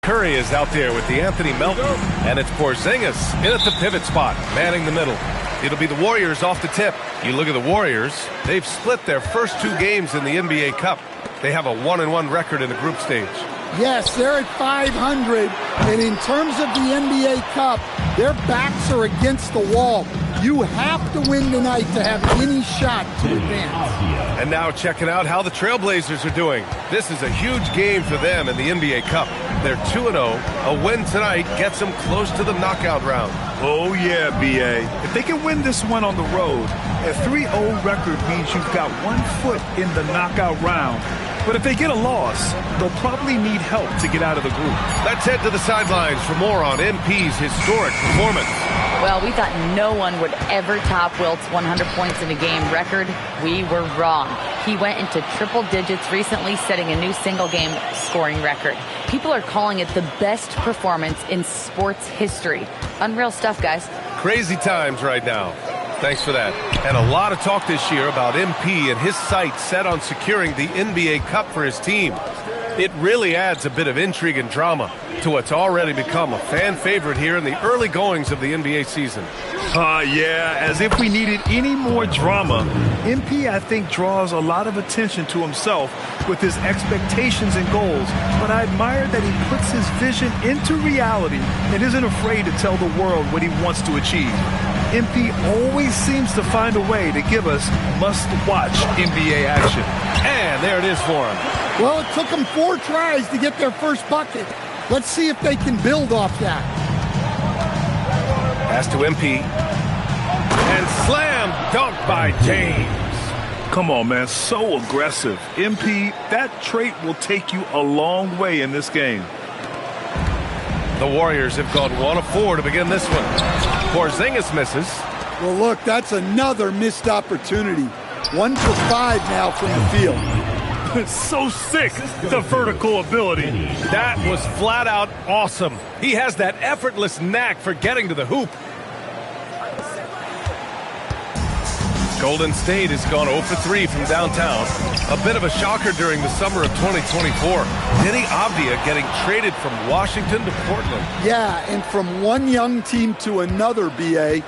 Curry is out there with the Anthony Melton, and it's Porzingis in at the pivot spot, manning the middle. It'll be the Warriors off the tip. You look at the Warriors, they've split their first 2 games in the NBA Cup. They have a 1-1 record in the group stage. Yes, they're at 500, and in terms of the NBA Cup, their backs are against the wall. You have to win tonight to have any shot to advance. And now checking out how the Trailblazers are doing. This is a huge game for them in the NBA Cup. They're 2-0. A win tonight gets them close to the knockout round. Oh, yeah, B.A. If they can win this one on the road, a 3-0 record means you've got 1 foot in the knockout round. But if they get a loss, they'll probably need help to get out of the group. Let's head to the sidelines for more on MP's historic performance. Well, we thought no one would ever top Wilt's 100 points in a game record. We were wrong. He went into triple digits recently, setting a new single-game scoring record. People are calling it the best performance in sports history. Unreal stuff, guys. Crazy times right now. Thanks for that. And a lot of talk this year about MP and his sights set on securing the NBA Cup for his team. It really adds a bit of intrigue and drama to what's already become a fan favorite here in the early goings of the NBA season. Yeah, as if we needed any more drama. MP, I think, draws a lot of attention to himself with his expectations and goals, but I admire that he puts his vision into reality and isn't afraid to tell the world what he wants to achieve. MP always seems to find a way to give us must-watch NBA action. And there it is for him. Well, it took them 4 tries to get their first bucket. Let's see if they can build off that. Pass to MP. And slam dunk by James. Come on, man. So aggressive. MP, that trait will take you a long way in this game. The Warriors have gone 1 of 4 to begin this one. Porzingis misses. Well, look, that's another missed opportunity. 1 for 5 now from the field. It's so sick, the vertical ability. That was flat out awesome. He has that effortless knack for getting to the hoop. Golden State has gone 0 for 3 from downtown. A bit of a shocker during the summer of 2024. Denny Avdia getting traded from Washington to Portland. Yeah, and from one young team to another, B.A.,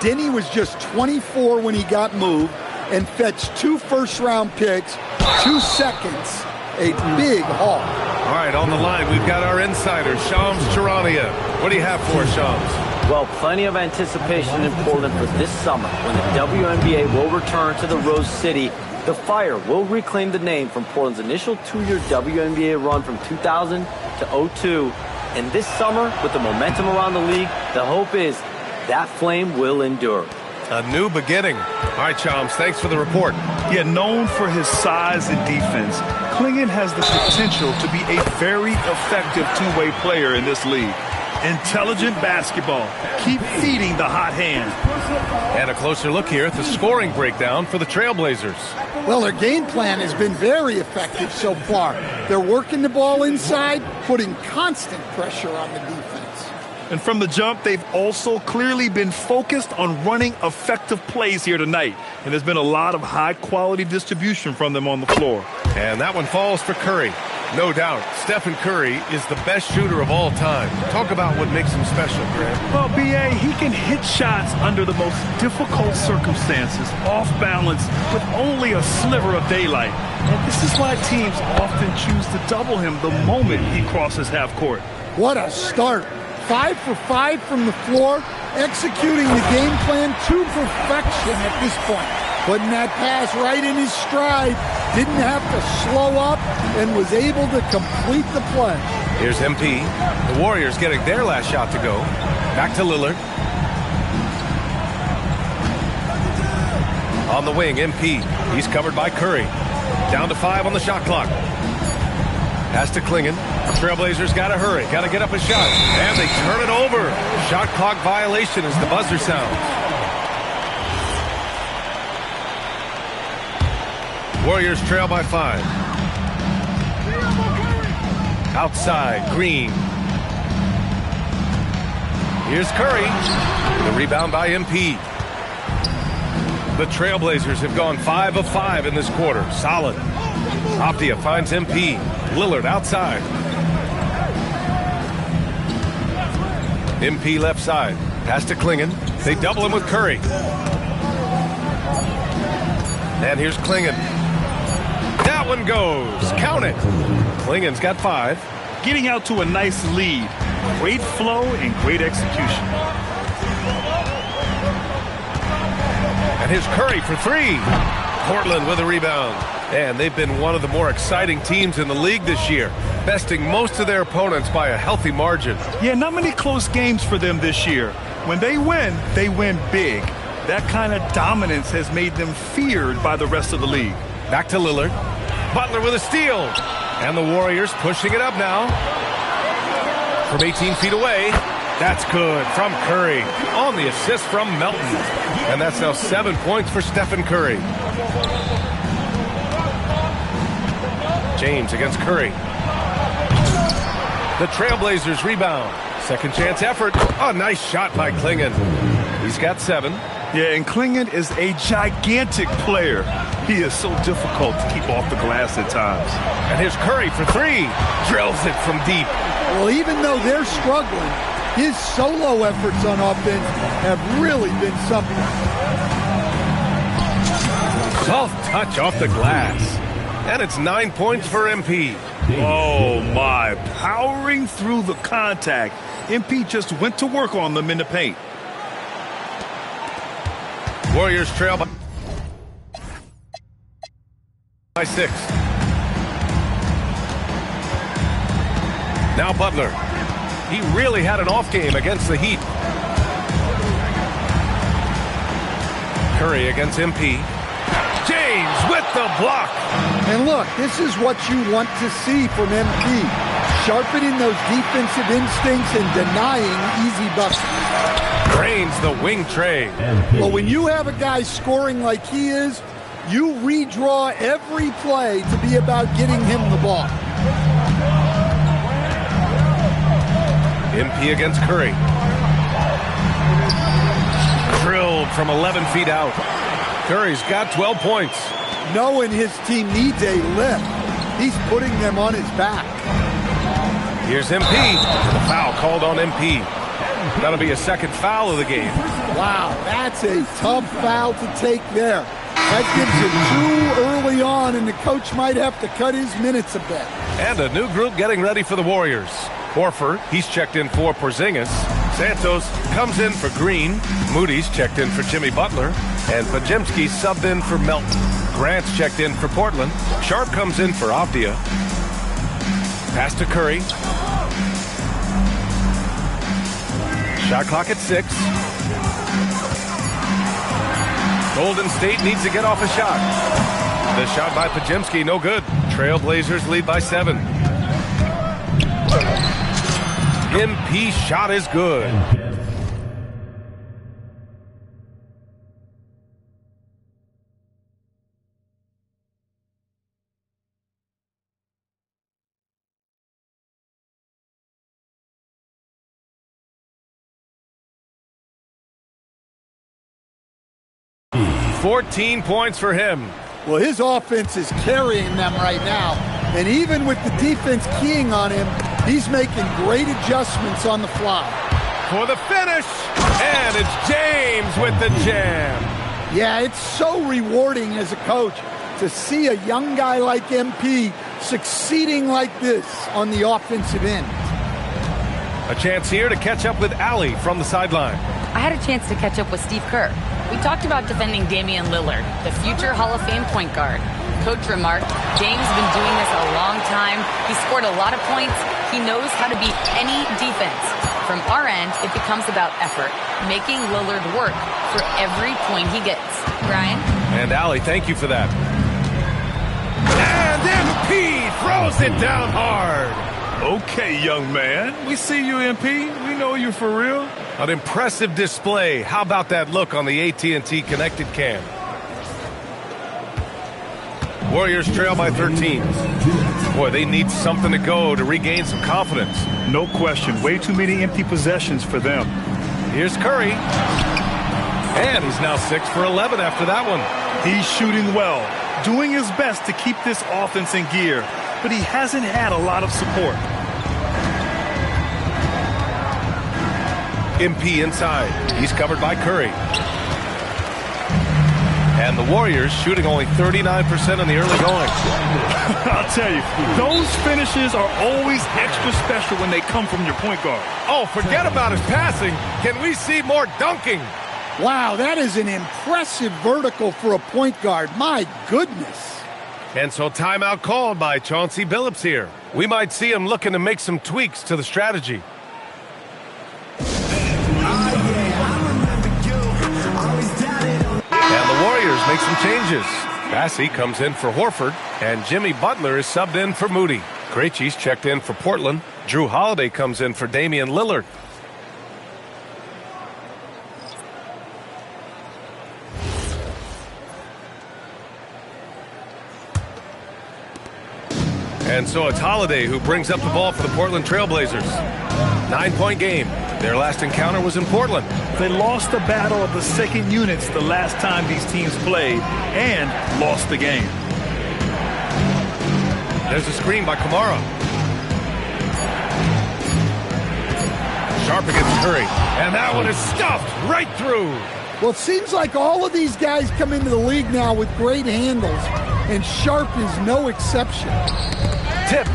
Denny was just 24 when he got moved and fetched 2 first-round picks, 2 seconds. A big haul. All right, on the line, we've got our insider, Shams Charania. What do you have for us, Shams? Well, plenty of anticipation in Portland for this summer when the WNBA will return to the Rose City. The Fire will reclaim the name from Portland's initial 2-year WNBA run from 2000 to 02. And this summer, with the momentum around the league, the hope is that flame will endure. A new beginning. All right, Shams, thanks for the report. Yeah, known for his size and defense, Clingan has the potential to be a very effective two-way player in this league. Intelligent basketball. Keep feeding the hot hand. And a closer look here at the scoring breakdown for the Trailblazers. Well, their game plan has been very effective so far. They're working the ball inside, putting constant pressure on the defense. And from the jump, they've also clearly been focused on running effective plays here tonight. And there's been a lot of high-quality distribution from them on the floor. And that one falls for Curry. No doubt, Stephen Curry is the best shooter of all time. Talk about what makes him special, Grant. Well, B.A., he can hit shots under the most difficult circumstances, off balance, with only a sliver of daylight. And this is why teams often choose to double him the moment he crosses half court. What a start. 5 for 5 from the floor, executing the game plan to perfection at this point. Putting that pass right in his stride, didn't have to slow up, and was able to complete the play. Here's MP. The Warriors getting their last shot to go. Back to Lillard. On the wing, MP. He's covered by Curry. Down to 5 on the shot clock. Pass to Clingan. Trailblazers got to hurry. Got to get up a shot. And they turn it over. Shot clock violation as the buzzer sounds. Warriors trail by 5. Outside, Green. Here's Curry. The rebound by MP. The Trailblazers have gone 5 of 5 in this quarter. Solid. Avdia finds MP. Lillard outside. MP left side. Pass to Klingon. They double him with Curry. And here's Klingon. That one goes. Count it. Klingon's got 5. Getting out to a nice lead. Great flow and great execution. And here's Curry for 3. Portland with a rebound. And they've been one of the more exciting teams in the league this year, besting most of their opponents by a healthy margin. Yeah, not many close games for them this year. When they win big. That kind of dominance has made them feared by the rest of the league. Back to Lillard. Butler with a steal. And the Warriors pushing it up now. From 18 feet away. That's good from Curry on the assist from Melton. And that's now 7 points for Stephen Curry. James against Curry. The Trailblazers rebound. Second chance effort. A nice shot by Klingon. He's got 7. Yeah, and Klingon is a gigantic player. He is so difficult to keep off the glass at times. And here's Curry for 3. Drills it from deep. Well, even though they're struggling, his solo efforts on offense have really been something. Soft touch off the glass. And it's 9 points for MP. Oh, my. Powering through the contact. MP just went to work on them in the paint. Warriors trail by 6. Now Butler. He really had an off game against the Heat. Curry against MP. James with the block. And look, this is what you want to see from MP. Sharpening those defensive instincts and denying easy buckets. Drains the wing tray. Well, when you have a guy scoring like he is, you redraw every play to be about getting him the ball. MP against Curry. Drilled from 11 feet out. Curry's got 12 points. Knowing his team needs a lift, he's putting them on his back. Here's MP. The foul called on MP. That'll be a second foul of the game. Wow, that's a tough foul to take there. That gives it 2 early on, and the coach might have to cut his minutes a bit. And a new group getting ready for the Warriors. Horford, he's checked in for Porzingis. Santos comes in for Green. Moody's checked in for Jimmy Butler. And Pajemski subbed in for Melton. Grant's checked in for Portland. Sharp comes in for Avdia. Pass to Curry. Shot clock at 6. Golden State needs to get off a shot. The shot by Pajemski, no good. Trailblazers lead by 7. MP shot is good. $14 points for him. Well, his offense is carrying them right now. And even with the defense keying on him, he's making great adjustments on the fly. For the finish, and it's James with the jam. Yeah, it's so rewarding as a coach to see a young guy like MP succeeding like this on the offensive end. A chance here to catch up with Allie from the sideline. I had a chance to catch up with Steve Kerr. We talked about defending Damian Lillard, the future Hall of Fame point guard. Coach remarked, James has been doing this a long time. He scored a lot of points. He knows how to beat any defense. From our end, it becomes about effort, making Lillard work for every point he gets. Brian? And Allie, thank you for that. And MP throws it down hard. Okay, young man. We see you, MP. We know you for real. An impressive display. How about that look on the AT&T connected cam? Warriors trail by 13. Boy, they need something to go to regain some confidence. No question. Way too many empty possessions for them. Here's Curry. And he's now 6 for 11 after that one. He's shooting well, doing his best to keep this offense in gear, but he hasn't had a lot of support. MP inside. He's covered by Curry. And the Warriors shooting only 39% in the early going. I'll tell you, those finishes are always extra special when they come from your point guard. Oh, forget about his passing. Can we see more dunking? Wow, that is an impressive vertical for a point guard. My goodness. And so timeout called by Chauncey Billups here. We might see him looking to make some tweaks to the strategy. And the Warriors make some changes. Bassey comes in for Horford, and Jimmy Butler is subbed in for Moody. Krejci's checked in for Portland. Drew Holiday comes in for Damian Lillard. And so it's Holiday who brings up the ball for the Portland Trailblazers. 9-point game. Their last encounter was in Portland. They lost the battle of the second units the last time these teams played and lost the game. There's a screen by Kamara. Sharp against Curry. And that one is stuffed right through. Well, it seems like all of these guys come into the league now with great handles, and Sharp is no exception. Tipped.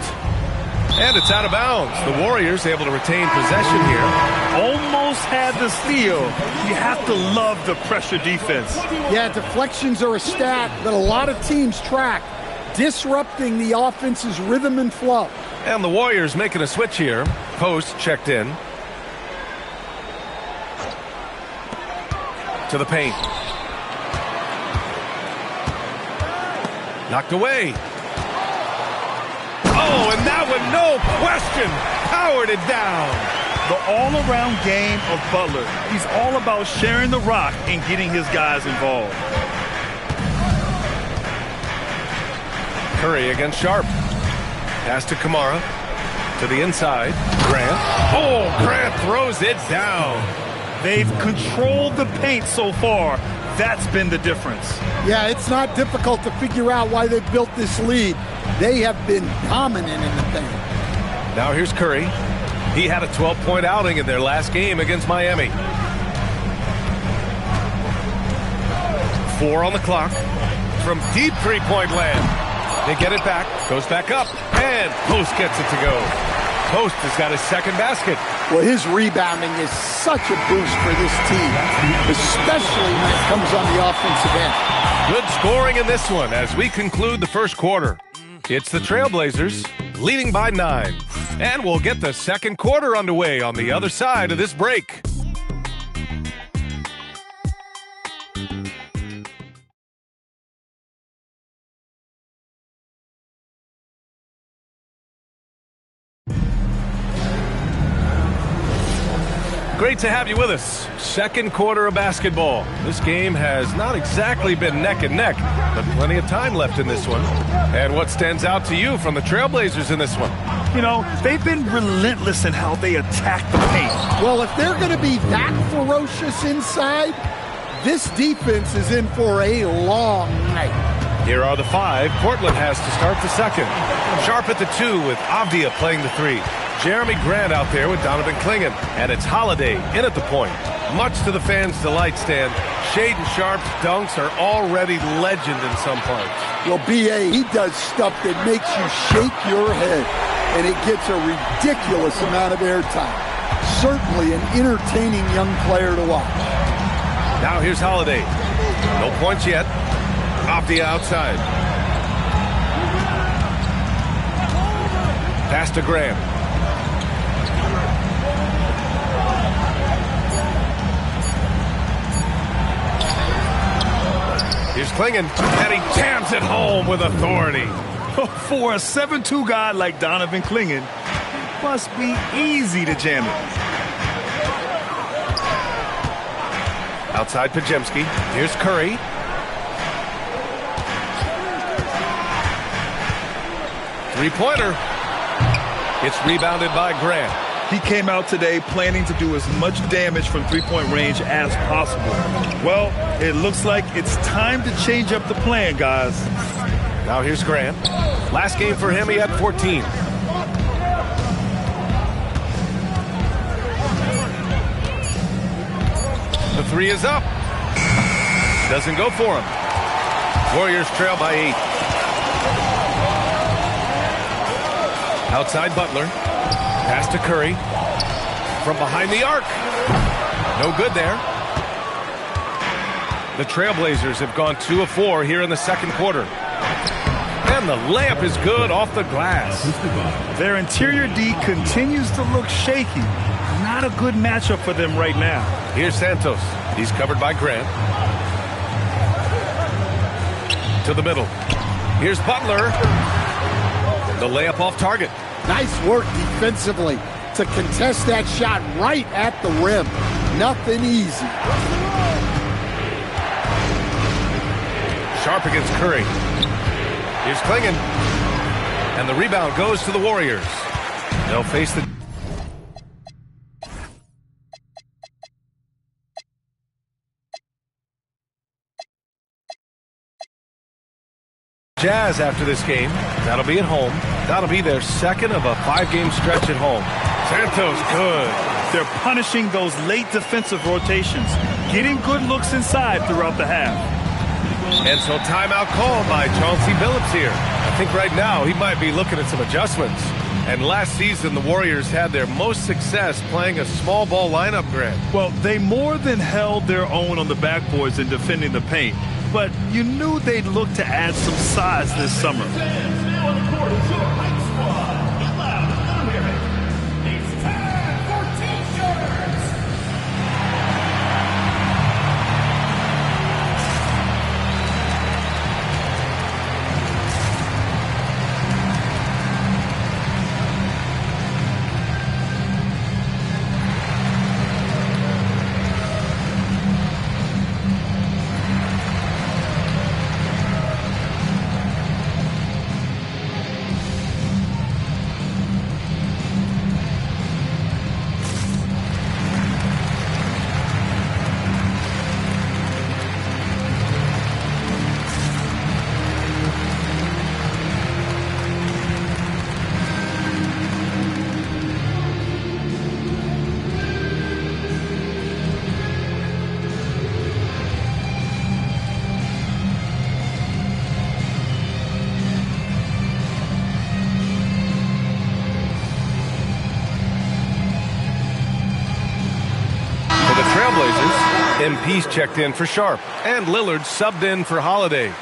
And it's out of bounds. The Warriors able to retain possession here. Almost had the steal. You have to love the pressure defense. Yeah, deflections are a stat that a lot of teams track, disrupting the offense's rhythm and flow. And the Warriors making a switch here. Post checked in. To the paint. Knocked away. Oh, and that one, no question, powered it down. The all-around game of Butler. He's all about sharing the rock and getting his guys involved. Curry against Sharp. Pass to Kamara. To the inside. Grant. Oh, Grant throws it down. They've controlled the paint so far. That's been the difference. Yeah, it's not difficult to figure out why they built this lead. They have been dominant in the paint. Now here's Curry. He had a 12-point outing in their last game against Miami. 4 on the clock. From deep three-point land. They get it back. Goes back up. And Post gets it to go. Post has got his second basket. Well, his rebounding is such a boost for this team, especially when it comes on the offensive end. Good scoring in this one as we conclude the first quarter. It's the Trailblazers leading by 9. And we'll get the second quarter underway on the other side of this break. Great to have you with us. Second quarter of basketball. This game has not exactly been neck and neck, but plenty of time left in this one. And what stands out to you from the Trailblazers in this one? You know, they've been relentless in how they attack the paint. Well, if they're going to be that ferocious inside, this defense is in for a long night. Here are the 5 Portland has to start the second. Sharp at the 2 with Avdia playing the 3. Jeremy Grant out there with Donovan Clingan. And it's Holiday in at the point. Much to the fans' delight, Stan. Shaedon Sharp's dunks are already legend in some parts. Well, B.A., he does stuff that makes you shake your head, and it gets a ridiculous amount of airtime. Certainly an entertaining young player to watch. Now here's Holiday. No points yet. Off the outside. Pass to Graham. Here's Clingan, and he jams it home with authority. For a 7'2" guy like Donovan Clingan, must be easy to jam it. Outside Pajemski. Here's Curry. Three-pointer. It's rebounded by Grant. He came out today planning to do as much damage from three-point range as possible. Well, it looks like it's time to change up the plan, guys. Now here's Grant. Last game for him, he had 14. three is up. Doesn't go for him. Warriors trail by 8. Outside Butler. Pass to Curry. From behind the arc. No good there. The Trailblazers have gone 2 of 4 here in the second quarter. And the layup is good off the glass. Their interior D continues to look shaky. Not a good matchup for them right now. Here's Santos. He's covered by Grant. To the middle. Here's Butler. The layup off target. Nice work defensively to contest that shot right at the rim. Nothing easy. Sharp against Curry. Here's Klingon. And the rebound goes to the Warriors. They'll face the... Jazz after this game. That'll be at home. That'll be their second of a 5-game stretch at home. Santos good. They're punishing those late defensive rotations, getting good looks inside throughout the half. And so timeout called by Chauncey Billups here. I think right now he might be looking at some adjustments. And last season the Warriors had their most success playing a small ball lineup, Grant. Well, they more than held their own on the backboards in defending the paint. But you knew they'd look to add some size this summer. MP's checked in for Sharp, and Lillard subbed in for Holiday.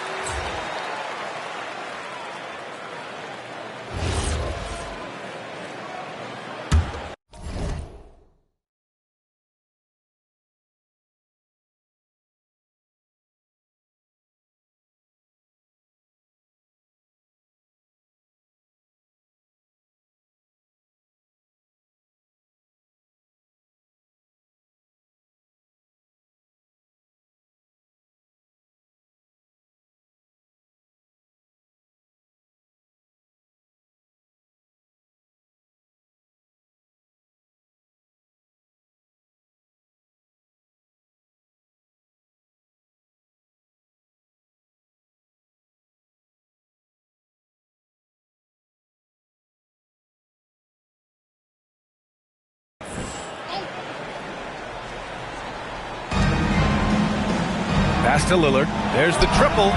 Pass to Lillard. There's the triple.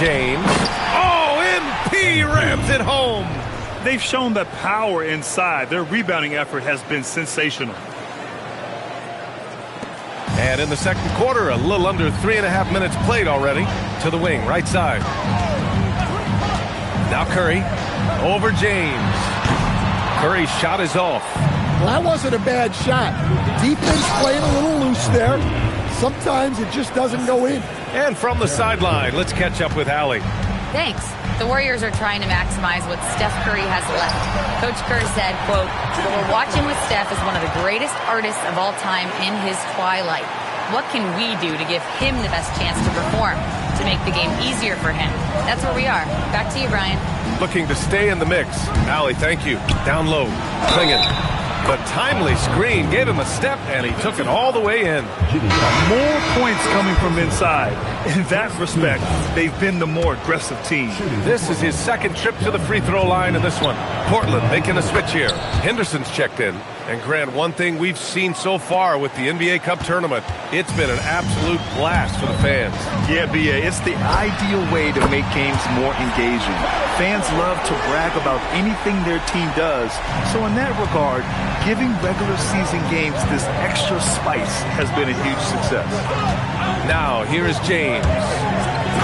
James. Oh, MP rams it home. They've shown that power inside. Their rebounding effort has been sensational. And in the second quarter, a little under 3.5 minutes played already. To the wing, right side. Now Curry. Over James. Curry's shot is off. Well, that wasn't a bad shot. Defense playing a little loose there. Sometimes it just doesn't go in. And from the sideline, let's catch up with Allie. Thanks. The Warriors are trying to maximize what Steph Curry has left. Coach Kerr said, quote, "What we're watching with Steph is one of the greatest artists of all time in his twilight. What can we do to give him the best chance to perform, to make the game easier for him?" That's where we are. Back to you, Brian. Looking to stay in the mix. Allie, thank you. Down low. Klingon. The timely screen gave him a step, and he took it all the way in. More points coming from inside. In that respect, they've been the more aggressive team. This is his second trip to the free throw line in this one. Portland making a switch here. Henderson's checked in. And Grant, one thing we've seen so far with the NBA Cup tournament, it's been an absolute blast for the fans. Yeah, B.A., it's the ideal way to make games more engaging. Fans love to brag about anything their team does. So in that regard, giving regular season games this extra spice has been a huge success. Now, here is James.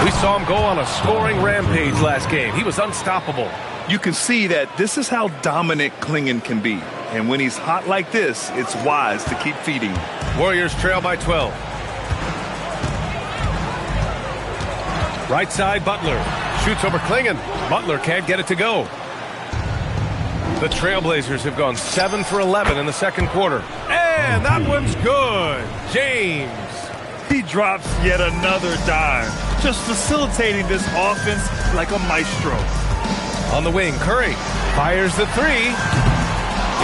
We saw him go on a scoring rampage last game. He was unstoppable. You can see that this is how dominant Klingon can be. And when he's hot like this, it's wise to keep feeding. Warriors trail by 12. Right side, Butler. Shoots over Klingon. Butler can't get it to go. The Trailblazers have gone 7 for 11 in the second quarter. And that one's good. James. He drops yet another dime, just facilitating this offense like a maestro. On the wing, Curry fires the three.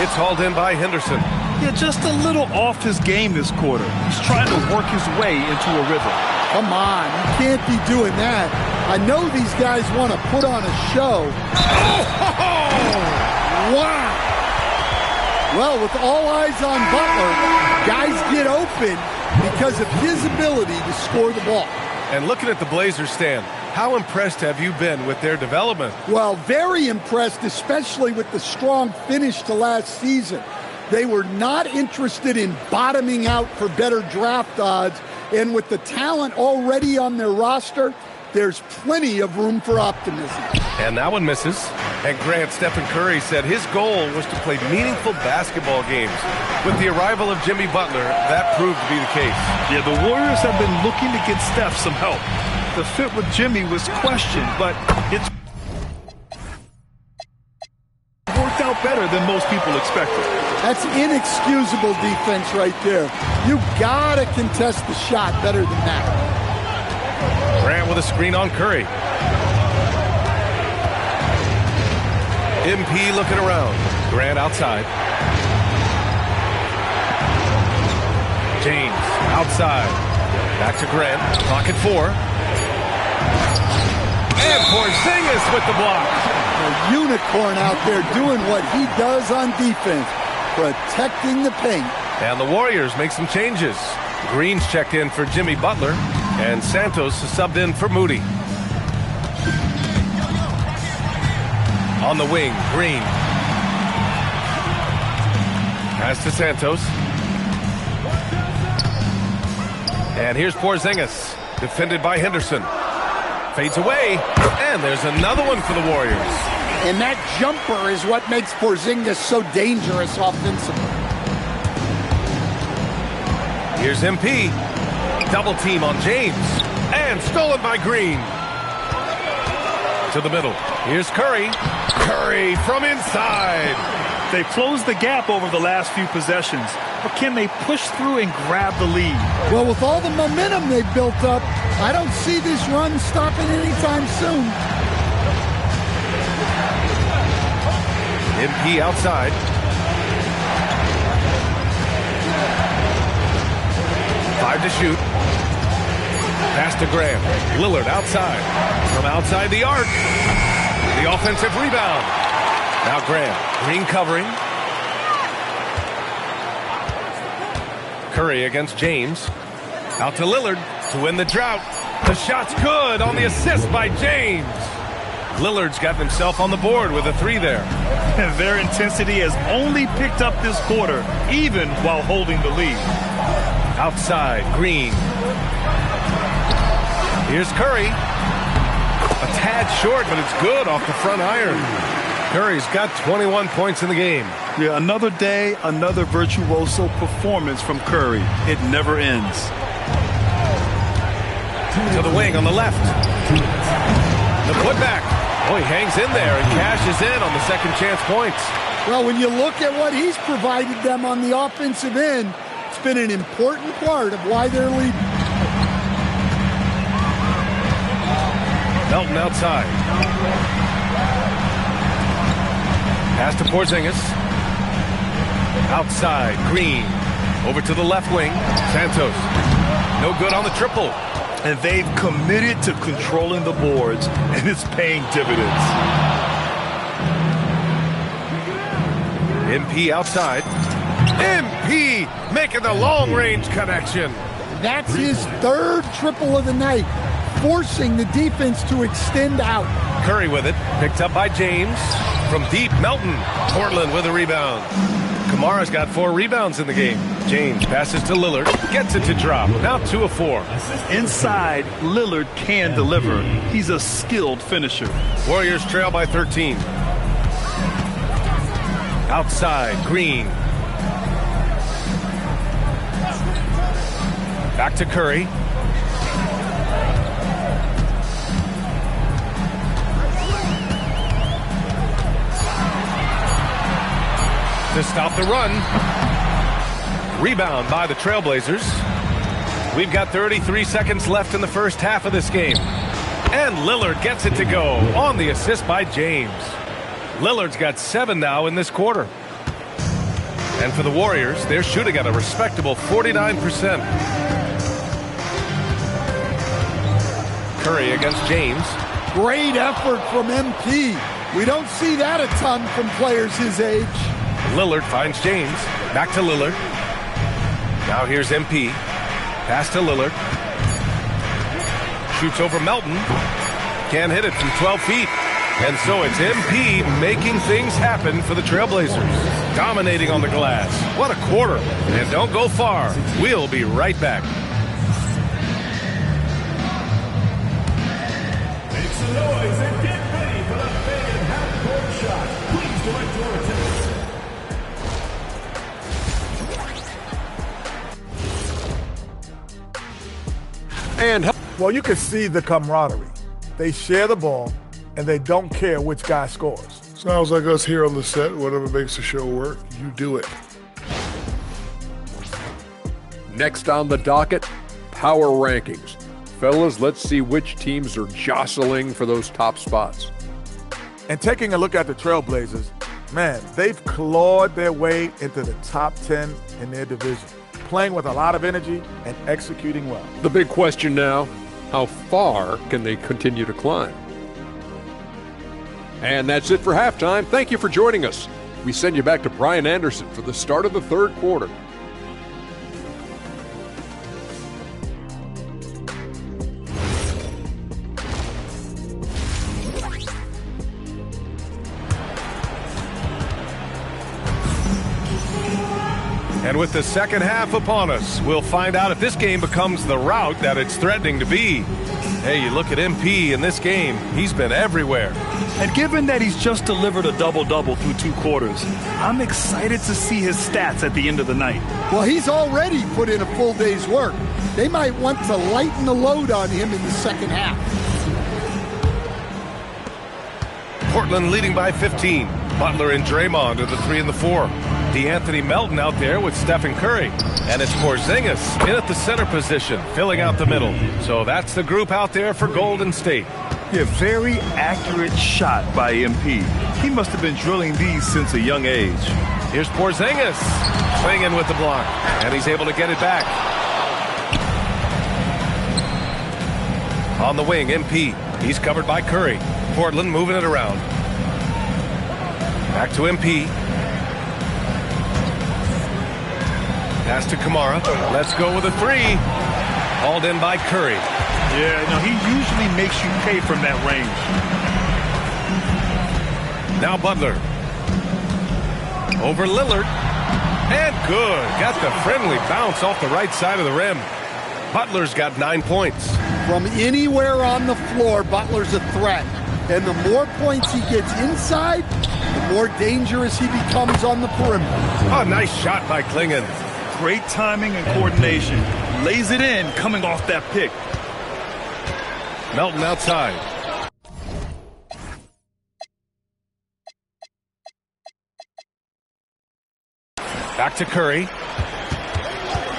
It's hauled in by Henderson. Yeah, just a little off his game this quarter. He's trying to work his way into a rhythm. Come on, you can't be doing that. I know these guys want to put on a show. Oh! Wow! Well, with all eyes on Butler, guys get open because of his ability to score the ball. And looking at the Blazers, Stan, how impressed have you been with their development? Well, very impressed, especially with the strong finish to last season. They were not interested in bottoming out for better draft odds, and with the talent already on their roster, there's plenty of room for optimism. And that one misses. And Grant, Stephen Curry said his goal was to play meaningful basketball games. With the arrival of Jimmy Butler, that proved to be the case. Yeah, the Warriors have been looking to get Steph some help. The fit with Jimmy was questioned, but it's worked out better than most people expected. That's inexcusable defense right there. You gotta contest the shot better than that. Grant with a screen on Curry. MP looking around. Grant outside. James outside. Back to Grant. Clock at 4. And Porzingis with the block. A unicorn out there doing what he does on defense, protecting the paint. And the Warriors make some changes. Green's checked in for Jimmy Butler, and Santos is subbed in for Moody. On the wing, Green. Pass to Santos. And here's Porzingis, defended by Henderson. Fades away, and there's another one for the Warriors. And that jumper is what makes Porzingis so dangerous offensively. Here's MP. Double team on James. And stolen by Green. To the middle. Here's Curry. Curry from inside. They've closed the gap over the last few possessions, but can they push through and grab the lead? Well, with all the momentum they've built up, I don't see this run stopping anytime soon. MP outside. Five to shoot. Pass to Graham. Lillard outside. From outside the arc. The offensive rebound. Now Graham. Green covering. Curry against James. Out to Lillard to win the drought. The shot's good on the assist by James. Lillard's got himself on the board with a 3 there. And their intensity has only picked up this quarter, even while holding the lead. Outside, Green. Here's Curry. A tad short, but it's good off the front iron. Curry's got 21 points in the game. Yeah, another day, another virtuoso performance from Curry. It never ends. To the wing on the left. The putback. Oh, he hangs in there and cashes in on the second chance points. Well, when you look at what he's provided them on the offensive end, it's been an important part of why they're leading. Melton outside. Pass to Porzingis. Outside, Green. Over to the left wing. Santos. No good on the triple. And they've committed to controlling the boards, and it's paying dividends. MP outside. MP making the long-range connection. That's his third triple of the night, forcing the defense to extend out. Curry with it, picked up by James. From deep, Melton. Portland with a rebound. Kamara's got 4 rebounds in the game. James passes to Lillard, gets it to drop. Now 2 of 4. Inside, Lillard can deliver. He's a skilled finisher. Warriors trail by 13. Outside, Green. Back to Curry. To stop the run. Rebound by the Trailblazers. We've got 33 seconds left in the first half of this game. And Lillard gets it to go on the assist by James. Lillard's got 7 now in this quarter. And for the Warriors, they're shooting at a respectable 49%. Curry against James. Great effort from MP. We don't see that a ton from players his age. Lillard finds James. Back to Lillard. Now here's MP. Pass to Lillard. Shoots over Melton. Can't hit it from 12 feet. And so it's MP making things happen for the Trailblazers. Dominating on the glass. What a quarter. And don't go far. We'll be right back. Make some noise and get ready for the big half-court shot. Please direct your attention. And well, you can see the camaraderie. They share the ball, and they don't care which guy scores. Sounds like us here on the set. Whatever makes the show work, you do it. next on the docket, power rankings. Fellas, let's see which teams are jostling for those top spots. And taking a look at the Trailblazers, man, they've clawed their way into the top 10 in their division, playing with a lot of energy and executing well. The big question now, how far can they continue to climb? And that's it for halftime. Thank you for joining us. We send you back to Brian Anderson for the start of the third quarter. And with the second half upon us, we'll find out if this game becomes the rout that it's threatening to be. Hey, you look at MP in this game, he's been everywhere. And given that he's just delivered a double-double through 2 quarters, I'm excited to see his stats at the end of the night. Well, he's already put in a full day's work. They might want to lighten the load on him in the second half. Portland leading by 15. Butler and Draymond are the 3 and the 4. DeAnthony Melton out there with Stephen Curry. And it's Porzingis in at the center position, filling out the middle. So that's the group out there for Golden State. Yeah, very accurate shot by MP. He must have been drilling these since a young age. Here's Porzingis swinging with the block, and he's able to get it back. On the wing, MP. He's covered by Curry. Portland moving it around. Back to MP. Pass to Kamara. Let's go with a 3. Hauled in by Curry. Yeah, no, he usually makes you pay from that range. Now Butler. Over Lillard. And good. Got the friendly bounce off the right side of the rim. Butler's got 9 points. From anywhere on the floor, Butler's a threat. And the more points he gets inside, the more dangerous he becomes on the perimeter. Oh, nice shot by Klingon. Great timing and coordination. Lays it in coming off that pick. Melton outside. Back to Curry.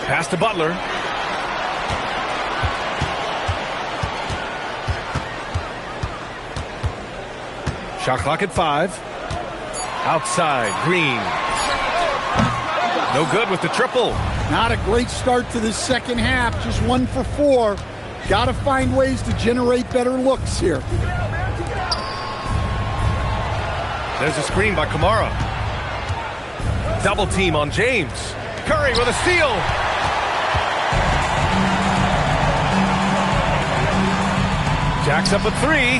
Pass to Butler. Shot clock at 5. Outside, Green. No good with the triple. Not a great start to the second half. Just 1 for 4. Got to find ways to generate better looks here. There's a screen by Kamara. Double team on James. Curry with a steal. Jacks up a three.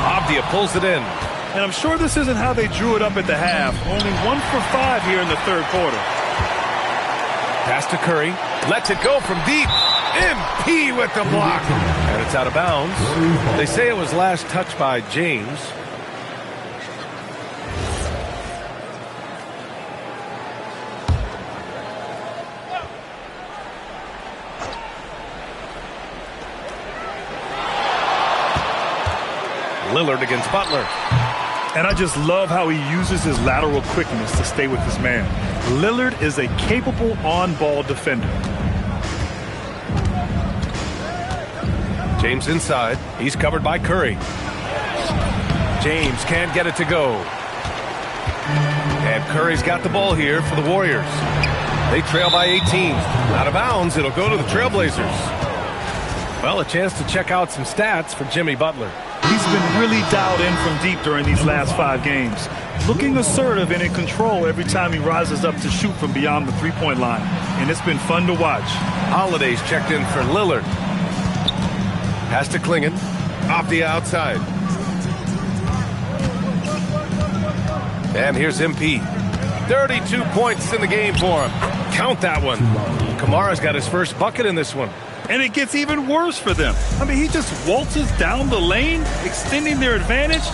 Avdia pulls it in. And I'm sure this isn't how they drew it up at the half. Only 1 for 5 here in the third quarter. Pass to Curry. Lets it go from deep. MP with the block. And it's out of bounds. They say it was last touched by James. Lillard against Butler. And I just love how he uses his lateral quickness to stay with his man. Lillard is a capable on-ball defender. James inside. He's covered by Curry. James can't get it to go. And Curry's got the ball here for the Warriors. They trail by 18. Out of bounds, it'll go to the Trailblazers. Well, a chance to check out some stats for Jimmy Butler. He's been really dialed in from deep during these last 5 games. Looking assertive and in control every time he rises up to shoot from beyond the three-point line. And it's been fun to watch. Holiday's checked in for Lillard. Pass to Klingon. Off the outside. And here's MP. 32 points in the game for him. Count that one. Kamara's got his first bucket in this one. And it gets even worse for them. I mean, he just waltzes down the lane, extending their advantage.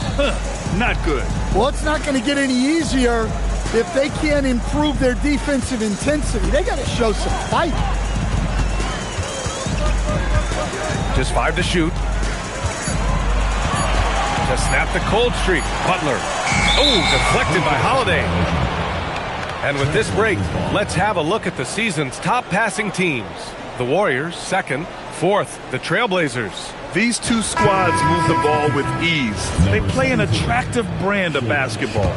Not good. Well, it's not going to get any easier if they can't improve their defensive intensity. They got to show some fight. Just 5 to shoot. To snap the cold streak. Butler. Oh, deflected by Holiday. And with this break, let's have a look at the season's top passing teams. The Warriors, second. Fourth, the Trailblazers. These two squads move the ball with ease. They play an attractive brand of basketball.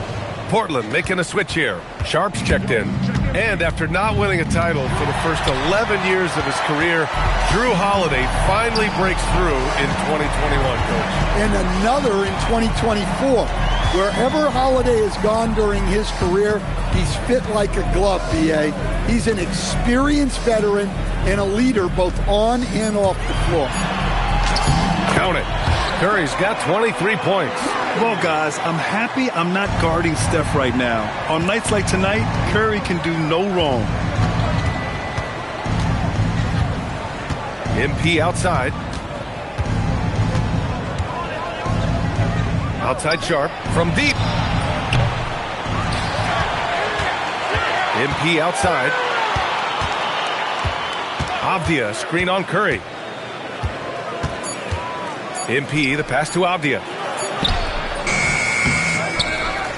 Portland making a switch here. Sharp's checked in. And after not winning a title for the first 11 years of his career, Drew Holiday finally breaks through in 2021, Coach. And another in 2024. Wherever Holiday has gone during his career, he's fit like a glove, B.A. He's an experienced veteran and a leader both on and off the floor. Count it. Curry's got 23 points. Well, guys, I'm happy I'm not guarding Steph right now. On nights like tonight, Curry can do no wrong. MP outside. Outside Sharp from deep. MP outside. Avdia, screen on Curry. MP, the pass to Avdia.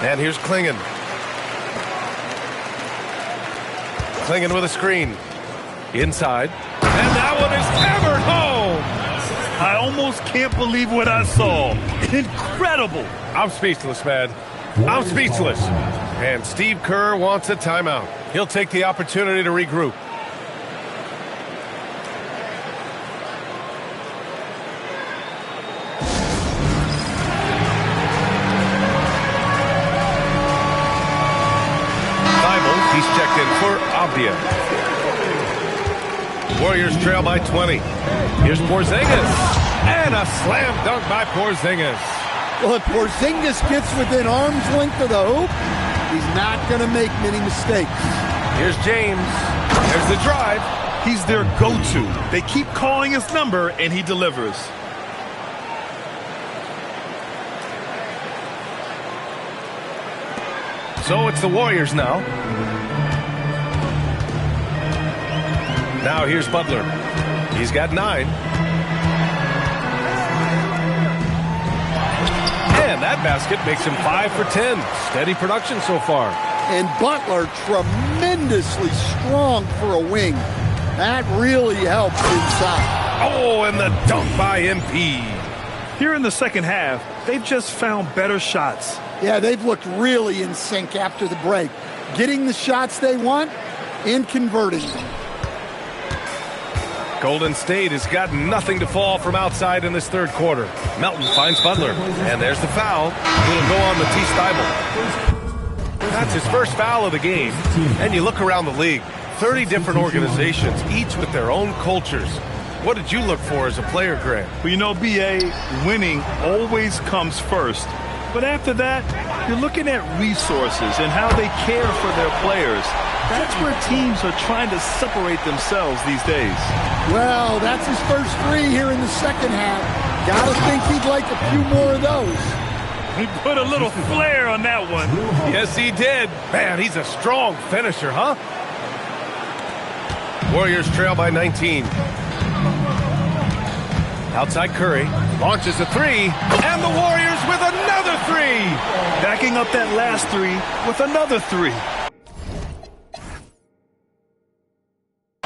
And here's Klingon. Klingon with a screen. Inside. And that one is hammered home. I almost can't believe what I saw. Incredible. I'm speechless, man. I'm speechless. And Steve Kerr wants a timeout. He'll take the opportunity to regroup. He's checked in for Avdia. Warriors trail by 20. Here's Porzingis. And a slam dunk by Porzingis. Well, if Porzingis gets within arm's length of the hoop, he's not going to make many mistakes. Here's James. There's the drive. He's their go-to. They keep calling his number, and he delivers. So it's the Warriors now. Now here's Butler. He's got 9. And that basket makes him 5 for 10. Steady production so far. And Butler tremendously strong for a wing. That really helps inside. Oh, and the dunk by MP. Here in the second half, they've just found better shots. Yeah, they've looked really in sync after the break. Getting the shots they want and converting them. Golden State has got nothing to fall from outside in this third quarter. Melton finds Butler. And there's the foul. It'll go on Matisse Thybulle. That's his first foul of the game. And you look around the league, 30 different organizations, each with their own cultures. What did you look for as a player, Grant? Well, you know, B.A., winning always comes first. But after that, you're looking at resources and how they care for their players. That's where teams are trying to separate themselves these days. Well, that's his first three here in the second half. Gotta think he'd like a few more of those. He put a little flair on that one. Yes, he did. Man, he's a strong finisher, huh? Warriors trail by 19. Outside Curry, launches a three, and the Warriors with another three! Backing up that last three with another three.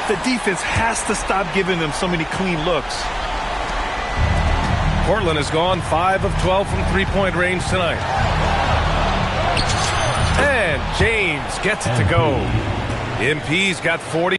The defense has to stop giving them so many clean looks. Portland has gone 5 of 12 from three-point range tonight. And James gets it to go. MP's got 40.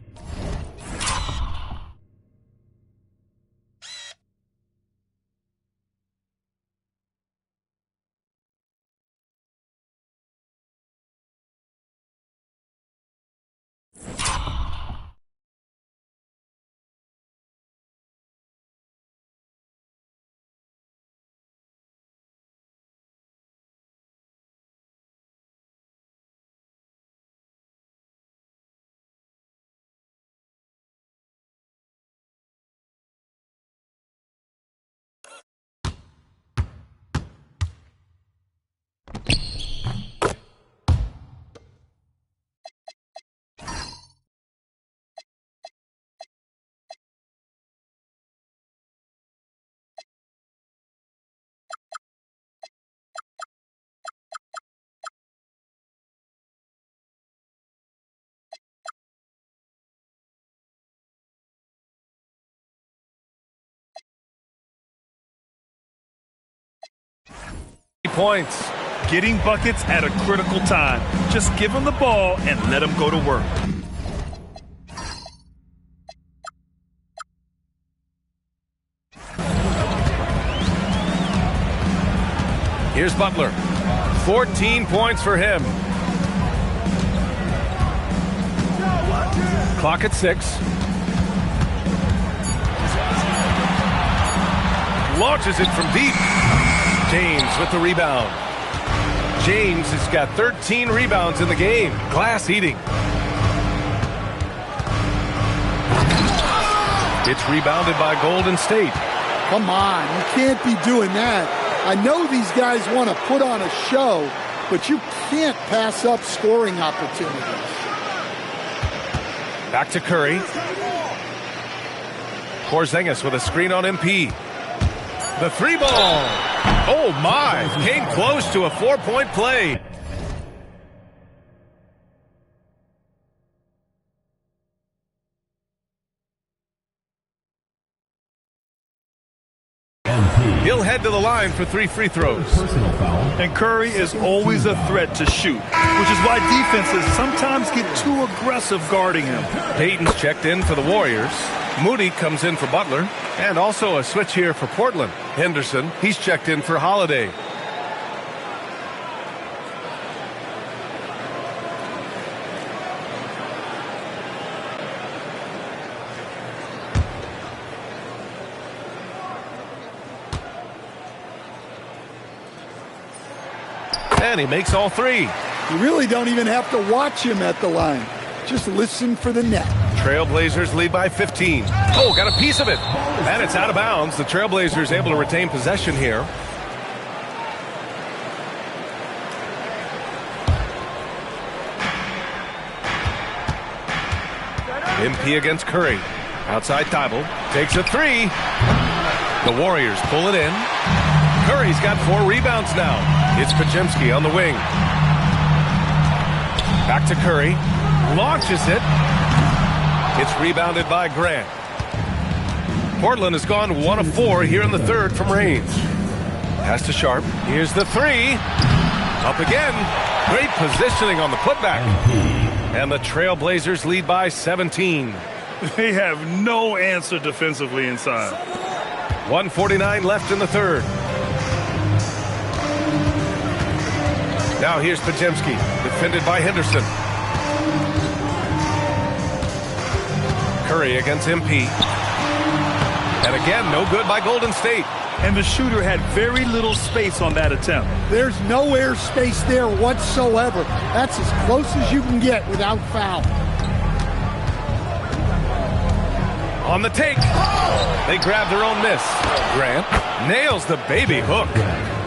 Points. Getting buckets at a critical time. Just give them the ball and let them go to work. Here's Butler. 14 points for him. Clock at 6. Launches it from deep. James with the rebound. James has got 13 rebounds in the game. Glass eating. It's rebounded by Golden State. Come on, you can't be doing that. I know these guys want to put on a show, but you can't pass up scoring opportunities. Back to Curry. Porzingis with a screen on MP. The three ball. Oh, my. Came close to a 4-point play. He'll head to the line for 3 free throws. And Curry is always a threat to shoot, which is why defenses sometimes get too aggressive guarding him. Payton's checked in for the Warriors. Moody comes in for Butler. And also a switch here for Portland. Henderson, he's checked in for Holiday. And he makes all 3. You really don't even have to watch him at the line. Just listen for the net. Trailblazers lead by 15. Oh, got a piece of it. And it's out of bounds. The Trailblazers able to retain possession here. MP against Curry. Outside Thibault. Takes a 3. The Warriors pull it in. Curry's got 4 rebounds now. It's Podziemski on the wing. Back to Curry. Launches it. It's rebounded by Grant. Portland has gone 1 of 4 here in the third from range. Pass to Sharp. Here's the 3. Up again. Great positioning on the putback. And the Trailblazers lead by 17. They have no answer defensively inside. 1:49 left in the third. Now here's Podziemski, defended by Henderson. Curry against MP. And again, no good by Golden State. And the shooter had very little space on that attempt. There's no air space there whatsoever. That's as close as you can get without foul. On the take. They grab their own miss. Grant nails the baby hook.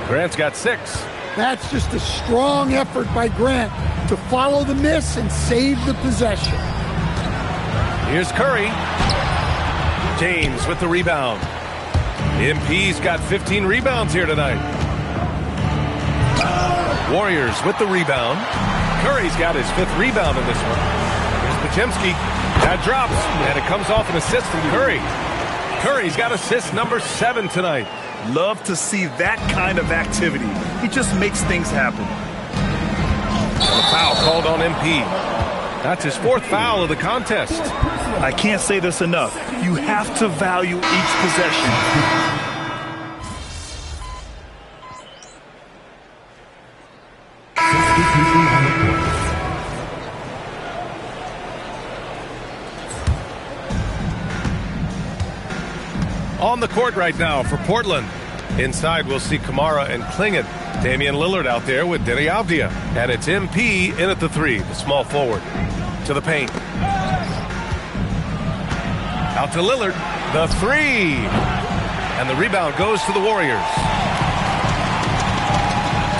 Grant's got 6. That's just a strong effort by Grant to follow the miss and save the possession. Here's Curry. James with the rebound. MP's got 15 rebounds here tonight. Warriors with the rebound. Curry's got his 5th rebound in this one. Here's Podziemski. That drops, and it comes off an assist from Curry. Curry's got assist number 7 tonight. Love to see that kind of activity. He just makes things happen. And a foul called on MP. That's his 4th foul of the contest. I can't say this enough. You have to value each possession. On the court right now for Portland. Inside, we'll see Kamara and Klingon. Damian Lillard out there with Denny Avdia. And it's MP in at the 3, the small forward. To the paint. Out to Lillard. The 3. And the rebound goes to the Warriors.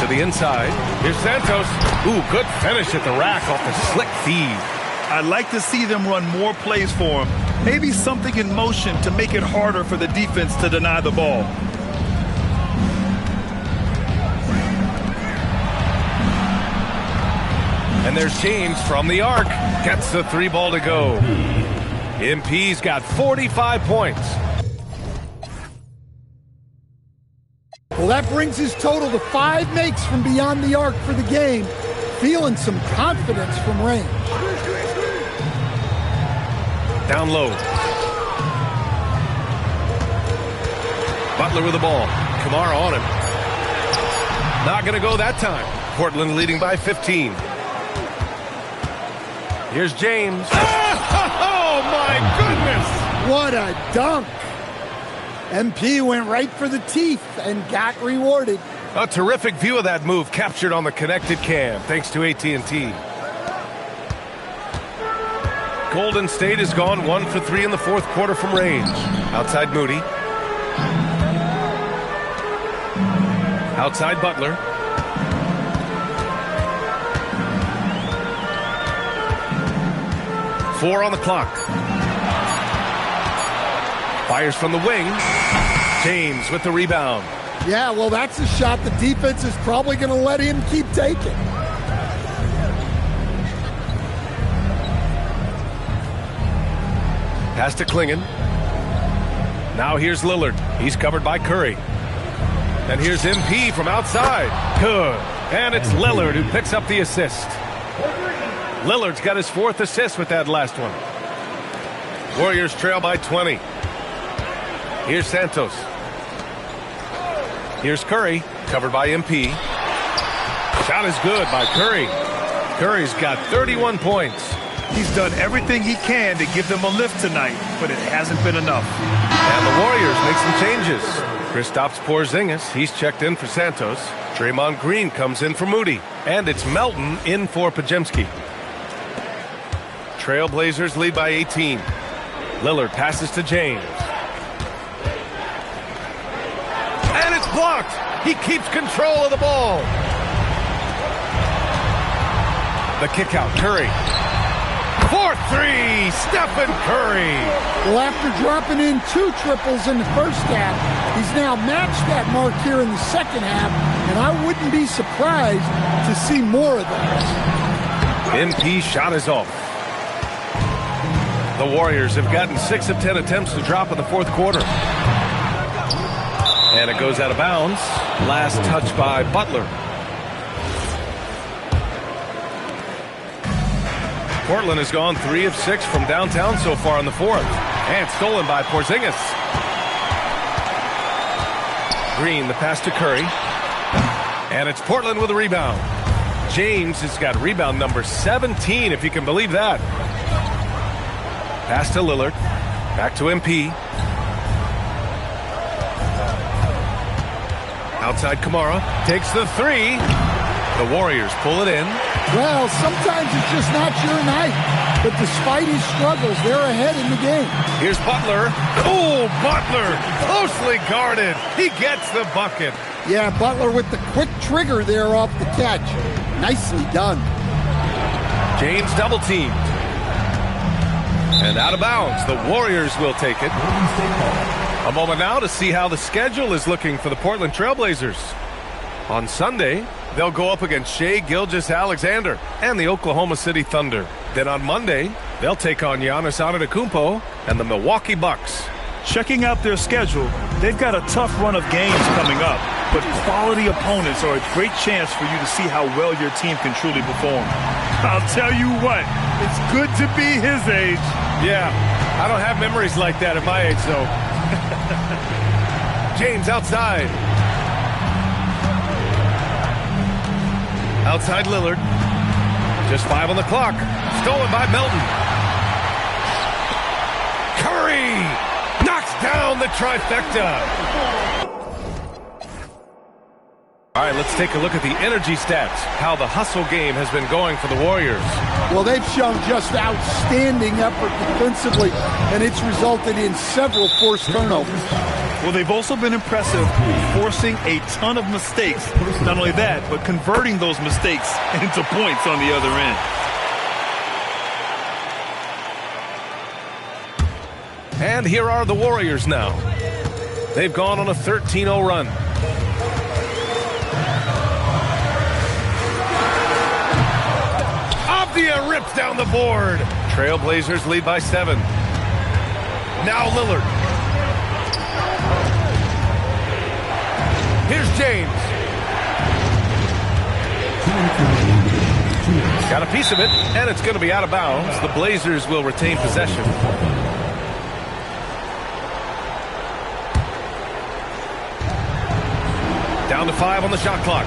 To the inside. Here's Santos. Ooh, good finish at the rack off the slick feed. I'd like to see them run more plays for him. Maybe something in motion to make it harder for the defense to deny the ball. And there's James from the arc. Gets the 3 ball to go. MP's got 45 points. Well, that brings his total to 5 makes from beyond the arc for the game. Feeling some confidence from range. Down low. Butler with the ball. Kamara on him. Not going to go that time. Portland leading by 15. Here's James. Oh, my goodness. What a dunk. MP went right for the teeth and got rewarded. A terrific view of that move captured on the connected cam, thanks to AT&T. Golden State has gone 1 for 3 in the 4th quarter from range. Outside Moody. Outside Butler. Four on the clock. Fires from the wing. James with the rebound. Yeah, well, that's a shot the defense is probably going to let him keep taking. Pass to Klingon. Now here's Lillard. He's covered by Curry. And here's MP from outside. Good. And it's Lillard who picks up the assist. Lillard's got his 4th assist with that last one. Warriors trail by 20. Here's Santos. Here's Curry, covered by MP. Shot is good by Curry. Curry's got 31 points. He's done everything he can to give them a lift tonight, but it hasn't been enough. And the Warriors make some changes. Kristaps Porzingis, he's checked in for Santos. Draymond Green comes in for Moody. And it's Melton in for Podziemski. Trailblazers lead by 18. Lillard passes to James. And it's blocked. He keeps control of the ball. The kick out, Curry. 4-3, Stephen Curry. Well, after dropping in 2 triples in the first half, he's now matched that mark here in the second half, and I wouldn't be surprised to see more of that. MP shot is off. The Warriors have gotten 6 of 10 attempts to drop in the 4th quarter. And it goes out of bounds. Last touch by Butler. Portland has gone 3 of 6 from downtown so far in the 4th. And stolen by Porzingis. Green, the pass to Curry. And it's Portland with a rebound. James has got rebound number 17, if you can believe that. Pass to Lillard. Back to MP. Outside Kamara. Takes the three. The Warriors pull it in. Well, sometimes it's just not your night. But despite his struggles, they're ahead in the game. Here's Butler. Oh, Butler! Closely guarded. He gets the bucket. Yeah, Butler with the quick trigger there off the catch. Nicely done. James double teamed. And out of bounds. The Warriors will take it. A moment now to see how the schedule is looking for the Portland Trailblazers. On Sunday, they'll go up against Shai Gilgeous-Alexander and the Oklahoma City Thunder. Then on Monday, they'll take on Giannis Antetokounmpo and the Milwaukee Bucks. Checking out their schedule, they've got a tough run of games coming up, but quality opponents are a great chance for you to see how well your team can truly perform. I'll tell you what, it's good to be his age. Yeah, I don't have memories like that at my age, though. James outside. Outside Lillard. Just 5 on the clock. Stolen by Melton. Curry knocks down the trifecta. All right, let's take a look at the energy stats, how the hustle game has been going for the Warriors. Well, they've shown just outstanding effort defensively, and it's resulted in several forced turnovers. Well, they've also been impressive, forcing a ton of mistakes. Not only that, but converting those mistakes into points on the other end. And here are the Warriors now. They've gone on a 13-0 run. Abdia rips down the board. Trailblazers lead by 7. Now Lillard. Here's James. Got a piece of it, and it's going to be out of bounds. The Blazers will retain possession. Down to 5 on the shot clock.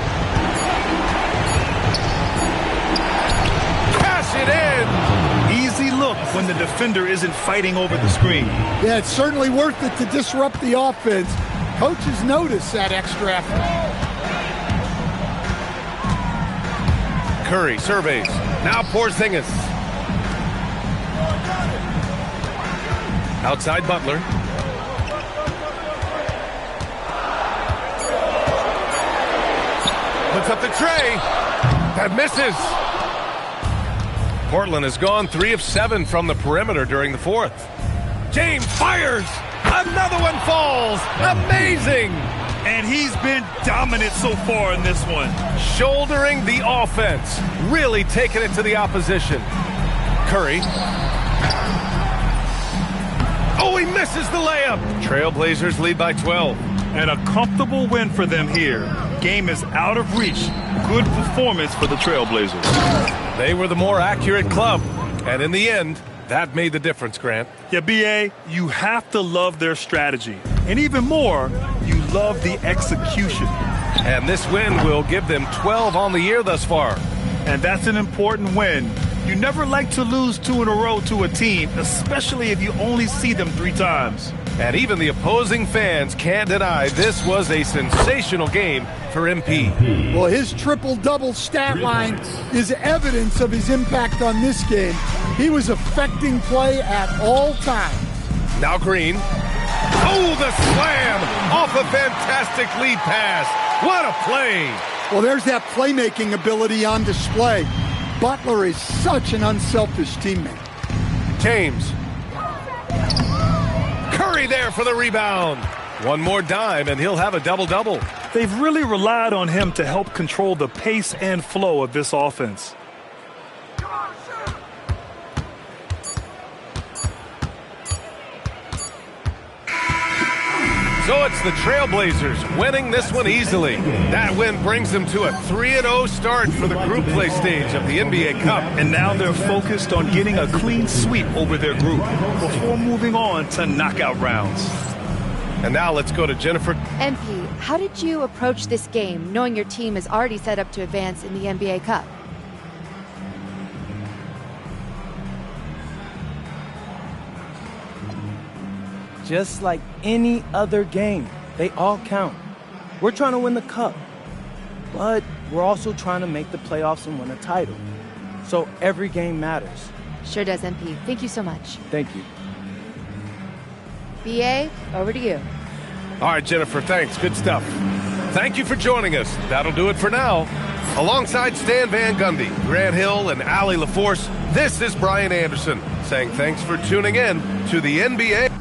Cash it in. Easy look when the defender isn't fighting over the screen. Yeah, it's certainly worth it to disrupt the offense. Coaches notice that extra effort. Curry surveys. Now Porzingis. Outside Butler. Puts up the tray. That misses. Portland has gone 3 of 7 from the perimeter during the 4th. James fires. Another one falls. Amazing. And he's been dominant so far in this one. Shouldering the offense. Really taking it to the opposition. Curry. Oh, he misses the layup. Trailblazers lead by 12. And a comfortable win for them here. Game is out of reach. Good performance for the Trailblazers. They were the more accurate club. And in the end, that made the difference, Grant. Yeah, B.A., you have to love their strategy. And even more, you love the execution. And this win will give them 12 on the year thus far. And that's an important win. You never like to lose 2 in a row to a team, especially if you only see them 3 times. And even the opposing fans can't deny this was a sensational game for MP. Well, his triple-double stat line is evidence of his impact on this game. He was affecting play at all times. Now Green. Oh, the slam off a fantastic lead pass. What a play. Well, there's that playmaking ability on display. Butler is such an unselfish teammate. James. Curry there for the rebound. One more dime, and he'll have a double-double. They've really relied on him to help control the pace and flow of this offense. So it's the Trailblazers winning this one easily. That win brings them to a 3-0 start for the group play stage of the NBA Cup. And now they're focused on getting a clean sweep over their group before moving on to knockout rounds. And now let's go to Jennifer. MP, how did you approach this game knowing your team is already set up to advance in the NBA Cup? just like any other game. They all count. We're trying to win the cup, but we're also trying to make the playoffs and win a title. So every game matters. Sure does, MP. Thank you so much. Thank you. BA, over to you. All right, Jennifer, thanks. Good stuff. Thank you for joining us. That'll do it for now. Alongside Stan Van Gundy, Grant Hill, and Allie LaForce, this is Brian Anderson saying thanks for tuning in to the NBA.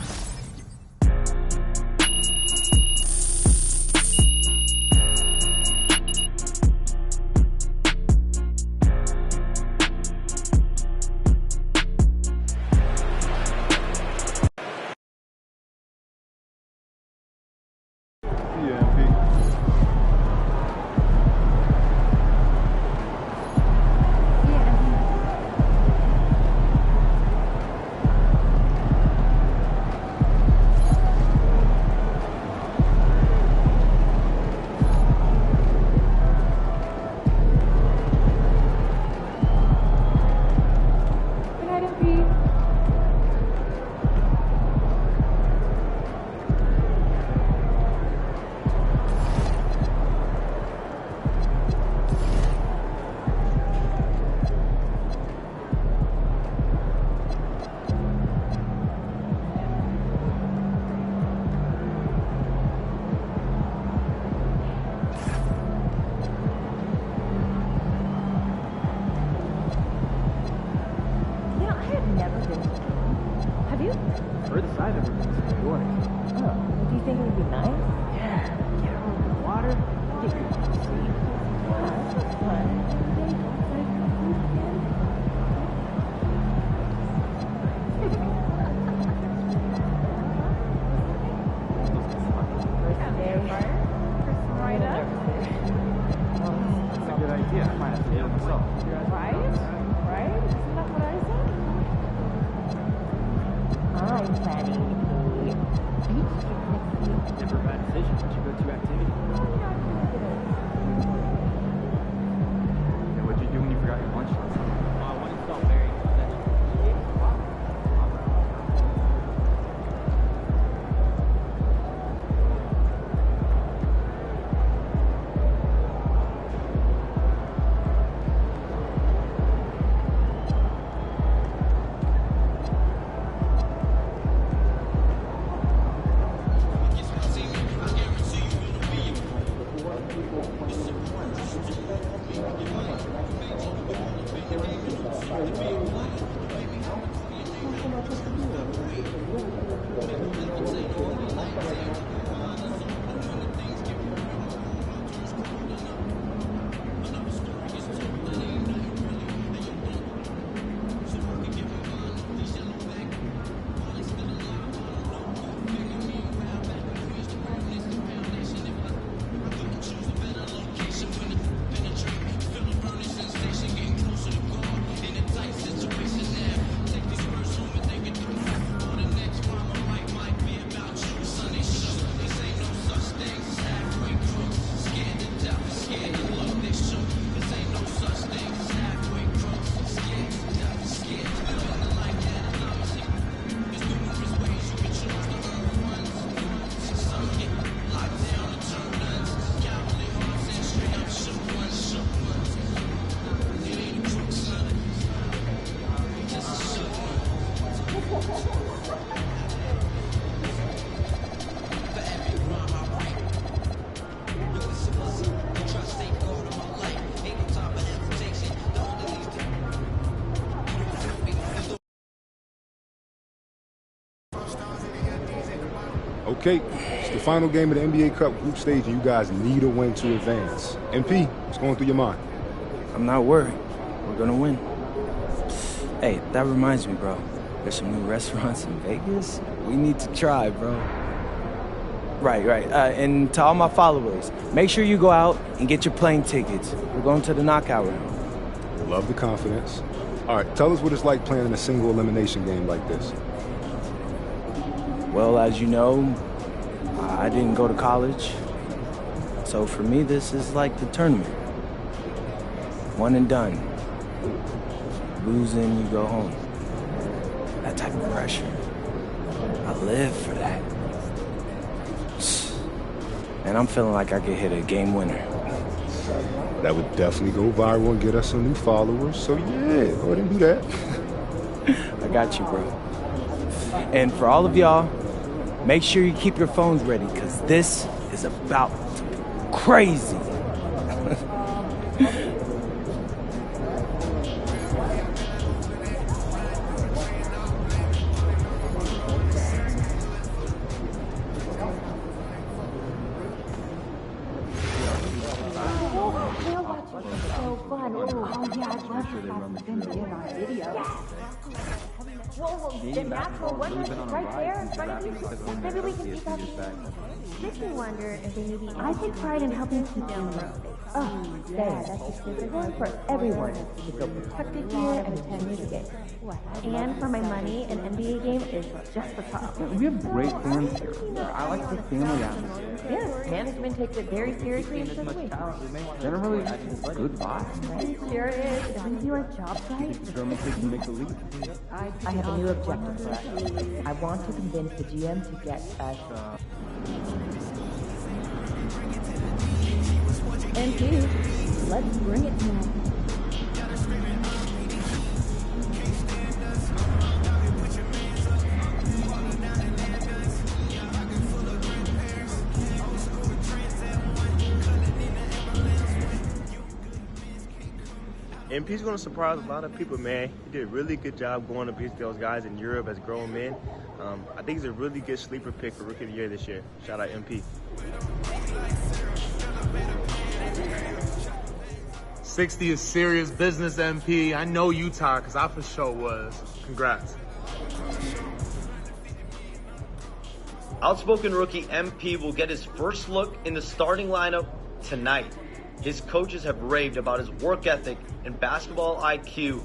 Okay, it's the final game of the NBA Cup group stage, and you guys need a win to advance. MP, what's going through your mind? I'm not worried. We're gonna win. Hey, that reminds me, bro. There's some new restaurants in Vegas. We need to try, bro. Right. And to all my followers, make sure you go out and get your plane tickets. We're going to the knockout round. Love the confidence. All right, tell us what it's like playing in a single elimination game like this. Well, as you know, I didn't go to college. So for me, this is like the tournament. One and done. Losing, you go home. That type of pressure. I live for that. And I'm feeling like I could hit a game winner. That would definitely go viral and get us some new followers. So yeah, go ahead and do that. I got you, bro. And for all of y'all, make sure you keep your phones ready, because this is about to be crazy. The natural wonder right there in front of you. Maybe we can keep that. Makes me wonder if maybe I take pride in helping keep them safe. Oh, Dad, that's just difficult for everyone to feel protected here and attend to game. And for my money, an NBA game is just the top. We have great fans here. I like the family atmosphere. Yes, management takes it very seriously and says, wait. Generally, good vibes. It sure is. Isn't your job site? Determined to make the leap. I have a new objective for us. I want to convince the GM to get us... MP, let's bring it now. MP's going to surprise a lot of people, man. He did a really good job going up against those guys in Europe as grown men. I think he's a really good sleeper pick for Rookie of the Year this year. Shout out MP. 60 is serious business, MP. I know you tired, because I for sure was. Congrats. Outspoken rookie MP will get his first look in the starting lineup tonight. His coaches have raved about his work ethic and basketball IQ.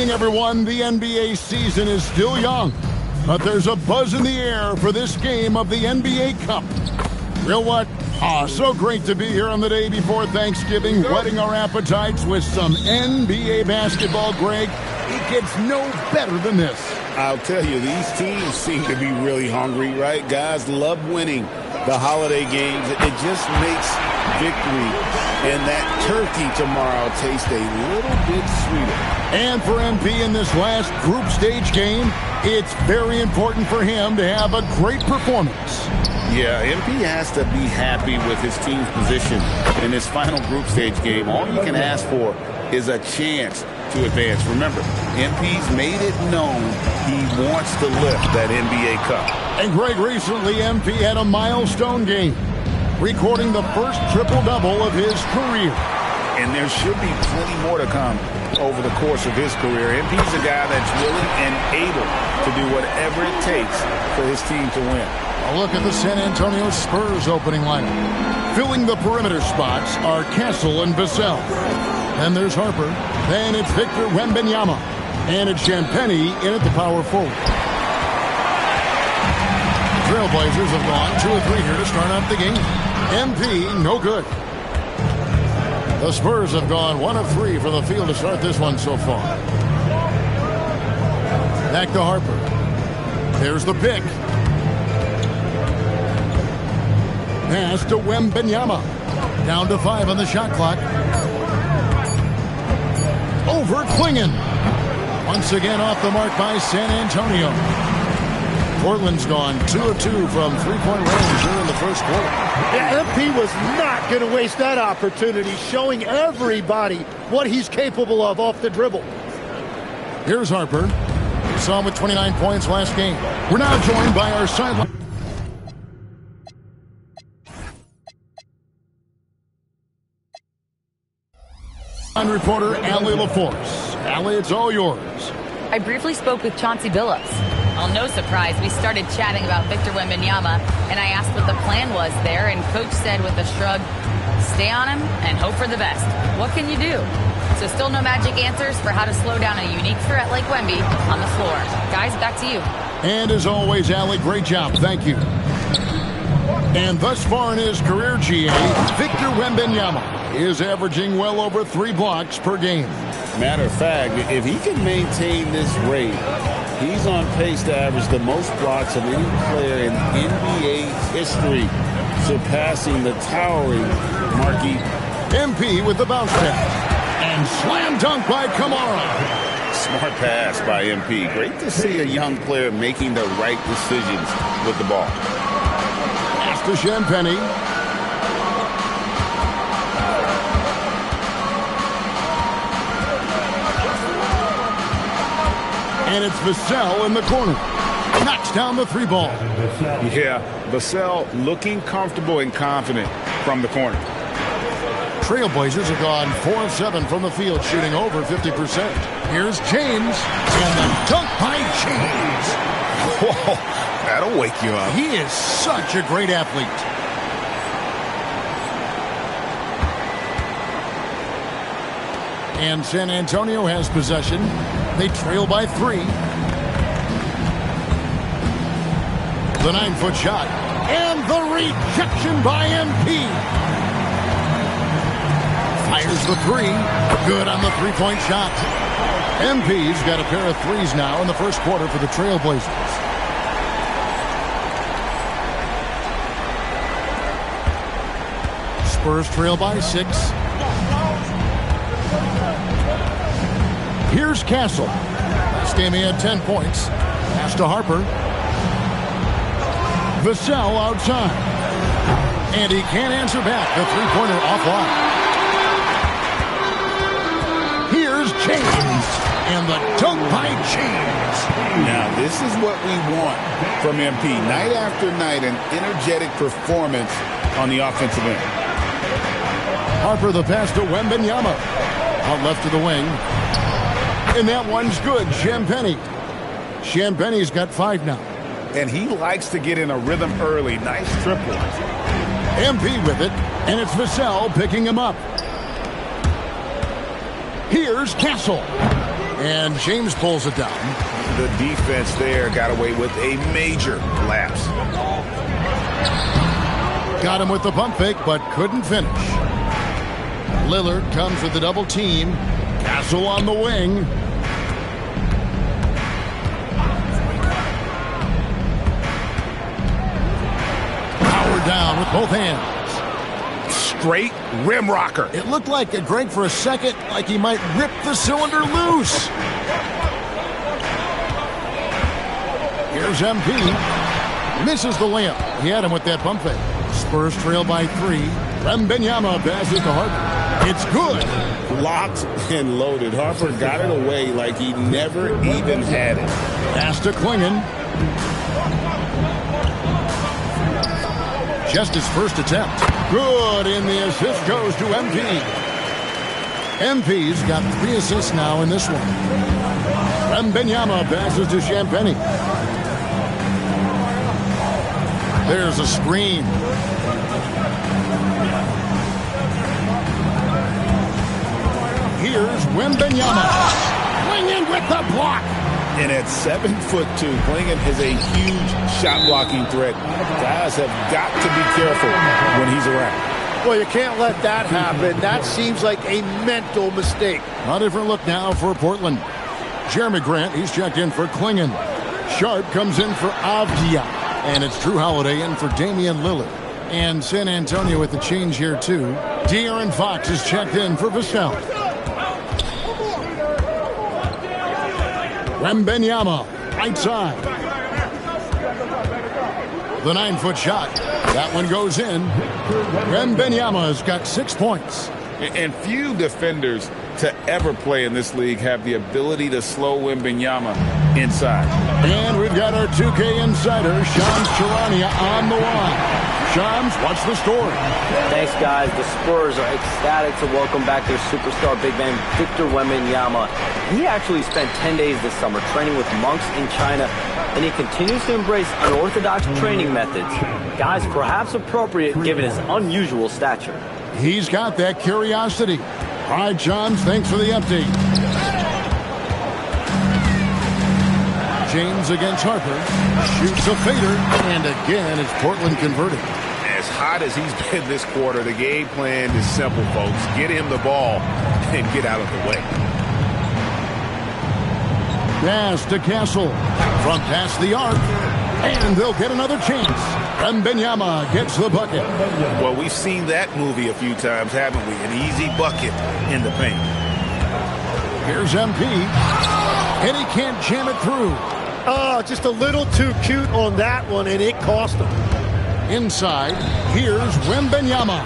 Everyone, the NBA season is still young, but there's a buzz in the air for this game of the NBA Cup. Real what? So great to be here on the day before Thanksgiving, whetting our appetites with some NBA basketball, Greg. It gets no better than this. I'll tell you, these teams seem to be really hungry, right? Guys love winning the holiday games. It just makes victory and that turkey tomorrow taste a little bit sweeter. And for MP in this last group stage game, it's very important for him to have a great performance. Yeah, MP has to be happy with his team's position in this final group stage game. All you can ask for is a chance to advance. Remember, MP's made it known he wants to lift that NBA Cup. And Greg, recently MP had a milestone game, recording the first triple-double of his career. and there should be plenty more to come over the course of his career. MP's a guy that's willing and able to do whatever it takes for his team to win. A look at the San Antonio Spurs opening lineup. Filling the perimeter spots are Castle and Vassell. Then there's Harper. Then it's Victor Wembanyama. And it's Champagnie in at the power forward. Trailblazers have gone 2 of 3 here to start out the game. MP, no good. The Spurs have gone 1 of 3 from the field to start this one so far. Back to Harper. There's the pick. Pass to Wembanyama. Down to 5 on the shot clock. Over Klingon. Once again off the mark by San Antonio. Portland's gone 2 of 2 from 3-point range here in the first quarter. Yeah, MP was not going to waste that opportunity, showing everybody what he's capable of off the dribble. Here's Harper. We saw him with 29 points last game. We're now joined by our sideline reporter, Allie LaForce. Allie, it's all yours. I briefly spoke with Chauncey Billups. Well, no surprise, we started chatting about Victor Wembanyama, and I asked what the plan was there, and Coach said with a shrug, stay on him and hope for the best. What can you do? So still no magic answers for how to slow down a unique threat like Wemby on the floor. Guys, back to you. And as always, Allie, great job. Thank you. And thus far in his career, GA, Victor Wembanyama is averaging well over 3 blocks per game. Matter of fact, if he can maintain this rate, he's on pace to average the most blocks of any player in NBA history, surpassing the towering Marquis. MP with the bounce pass. And slam dunk by Kamara. Smart pass by MP. Great to see a young player making the right decisions with the ball. Pass to Champagnie. And it's Vassell in the corner. Knocks down the 3 ball. Yeah, Vassell looking comfortable and confident from the corner. Trailblazers have gone 4 of 7 from the field, shooting over 50%. Here's James, and the dunk by James. Whoa, that'll wake you up. He is such a great athlete. And San Antonio has possession. They trail by 3. The 9-foot shot. And the rejection by MP. Fires the 3. Good on the 3-point shot. MP's got a pair of 3s now in the first quarter for the Trailblazers. Spurs trail by 6. Here's Castle. Last game he had 10 points. Pass to Harper. Vassell outside. And he can't answer back. The 3-pointer offline. Here's James. And the dunk by James. Now, this is what we want from MP. Night after night, an energetic performance on the offensive end. Harper the pass to Wembanyama. Out left to the wing. And that one's good. Champagnie. Champagnie's got 5 now. And he likes to get in a rhythm early. Nice triple. MP with it. And it's Vassell picking him up. Here's Castle. And James pulls it down. The defense there got away with a major lapse. Got him with the pump fake, but couldn't finish. Lillard comes with the double team. Castle on the wing. Power down with both hands. Straight rim rocker. It looked like a Greg for a second, like he might rip the cylinder loose. Here's MP. Misses the layup. He had him with that pump fake. Spurs trail by 3. Wembanyama passes to Harper. It's good. Locked and loaded. Harper got it away like he never even had it. Pass to Klingon. Just his first attempt. Good, and the assist goes to MP. MP's got 3 assists now in this one. Wembanyama passes to Champagnie. There's a screen. Here's Wembanyama. Clingan with the block. And at 7'2", Clingan is a huge shot-blocking threat. Guys have got to be careful when he's around. Well, you can't let that happen. That seems like a mental mistake. A different look now for Portland. Jeremy Grant, he's checked in for Clingan. Sharp comes in for Avdia. And it's Drew Holiday in for Damian Lillard. And San Antonio with the change here, too. De'Aaron Fox is checked in for Vassell. Wembanyama, right side. The 9-foot shot. That one goes in. Wembanyama's got 6 points. And few defenders to ever play in this league have the ability to slow Wembanyama inside. And we've got our 2K insider, Shams Charania, on the line. Shams, what's the story? Thanks, guys. The Spurs are ecstatic to welcome back their superstar big man, Victor Wembanyama. He actually spent 10 days this summer training with monks in China, and he continues to embrace unorthodox training methods. Guys, perhaps appropriate given his unusual stature. He's got that curiosity. All right, Shams, thanks for the update. James against Harper. Shoots a fader. And again, it's Portland converting. As hot as he's been this quarter, the game plan is simple, folks. Get him the ball and get out of the way. Pass to Castle. From past the arc. And they'll get another chance. Wembanyama gets the bucket. Well, we've seen that movie a few times, haven't we? An easy bucket in the paint. Here's MP. And he can't jam it through. Oh, just a little too cute on that one, and it cost him. Inside, here's Wembanyama.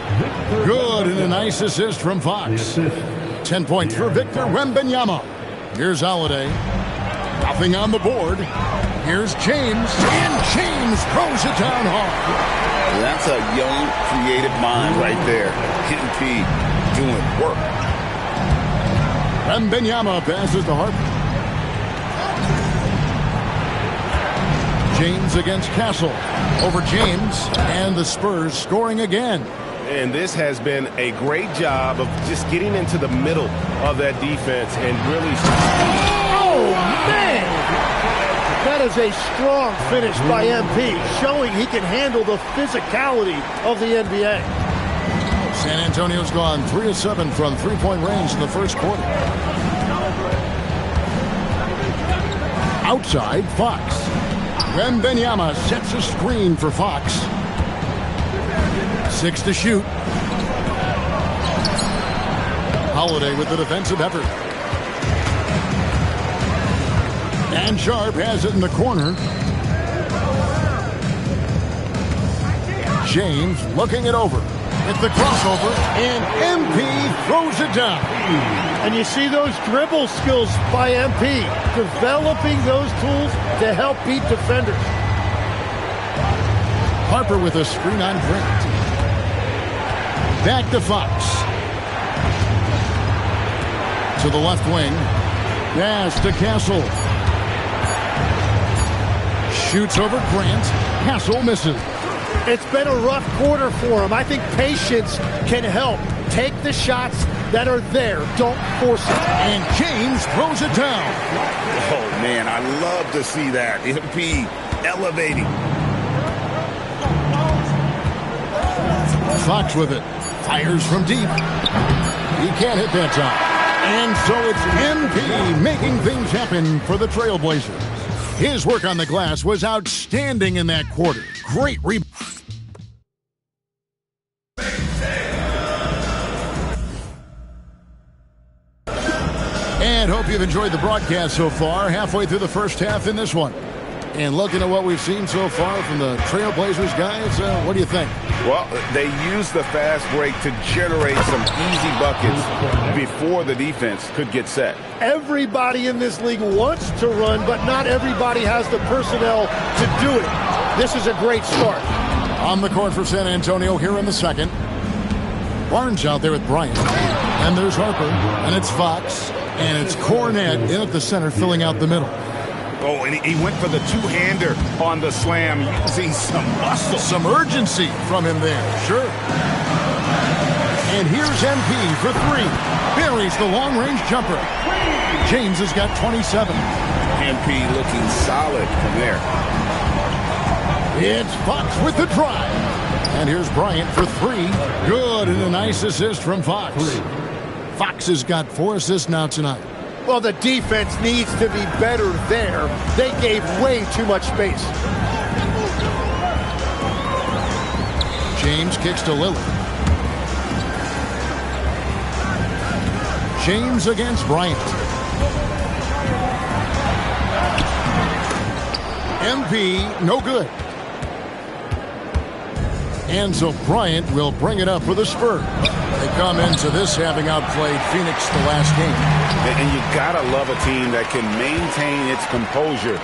Good, and a nice assist from Fox. 10 points for Victor Wembanyama. Here's Holiday. Nothing on the board. Here's James, and James throws it down hard. That's a young, creative mind right there. MP doing work. Wembanyama passes to Harper. James against Castle. Over James, and the Spurs scoring again. And this has been a great job of just getting into the middle of that defense and really... Oh, man! That is a strong finish by MP, showing he can handle the physicality of the NBA. San Antonio's gone 3 of 7 from three-point range in the first quarter. Outside, Fox. Wembanyama sets a screen for Fox. 6 to shoot. Holiday with the defensive effort. And Sharp has it in the corner. James looking it over. With the crossover, and MP throws it down. And you see those dribble skills by MP, developing those tools to help beat defenders. Harper with a screen on Grant. Back to Fox. To the left wing. Pass to Castle. Shoots over Grant. Castle misses. It's been a rough quarter for him. I think patience can help. Take the shots that are there. Don't force it. And James throws it down. Oh, man, I love to see that. MP elevating. Fox with it. Fires from deep. He can't hit that time. And so it's MP making things happen for the Trailblazers. His work on the glass was outstanding in that quarter. Great rebound. And hope you've enjoyed the broadcast so far. Halfway through the first half in this one. And looking at what we've seen so far from the Trailblazers guys, what do you think? Well, they used the fast break to generate some easy buckets before the defense could get set. Everybody in this league wants to run, but not everybody has the personnel to do it. This is a great start. On the court for San Antonio here in the second. Barnes out there with Bryant. And there's Harper. And it's Fox. And it's Cornette in at the center, filling out the middle. Oh, and he went for the two-hander on the slam, using some muscle. Some urgency from him there. Sure. And here's MP for three. Buries the long-range jumper. James has got 27. MP looking solid from there. It's Fox with the drive. And here's Bryant for three. Good, and a nice assist from Fox. Fox has got 4 assists now tonight. Well, the defense needs to be better there. They gave way too much space. James kicks to Lillard. James against Bryant. MP, no good. And so Bryant will bring it up for the Spurs. They come into this having outplayed Phoenix the last game. And you gotta love a team that can maintain its composure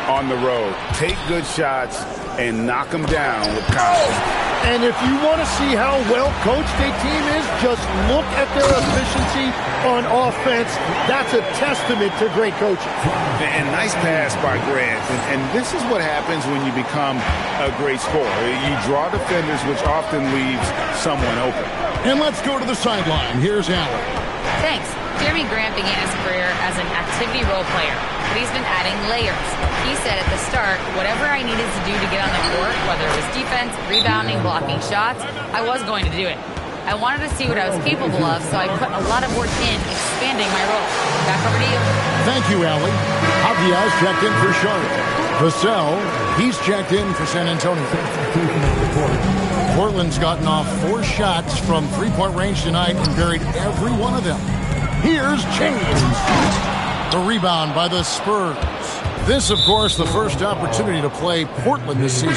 on the road. Take good shots and knock them down with confidence. And if you want to see how well coached a team is, just look at their efficiency on offense. That's a testament to great coaching. And nice pass by Grant. And this is what happens when you become a great scorer. You draw defenders, which often leaves someone open. And let's go to the sideline. Here's Allen. Thanks. Jeremy Grant began his career as an activity role player, but he's been adding layers. He said at the start, whatever I needed to do to get on the court, whether it was defense, rebounding, blocking shots, I was going to do it. I wanted to see what I was capable of, so I put a lot of work in expanding my role. Back over to you. Thank you, Allie. Javier checked in for Charlotte. Vassell, he's checked in for San Antonio. Portland's gotten off 4 shots from three-point range tonight and buried every one of them. Here's James. The rebound by the Spurs. This, of course, the first opportunity to play Portland this season.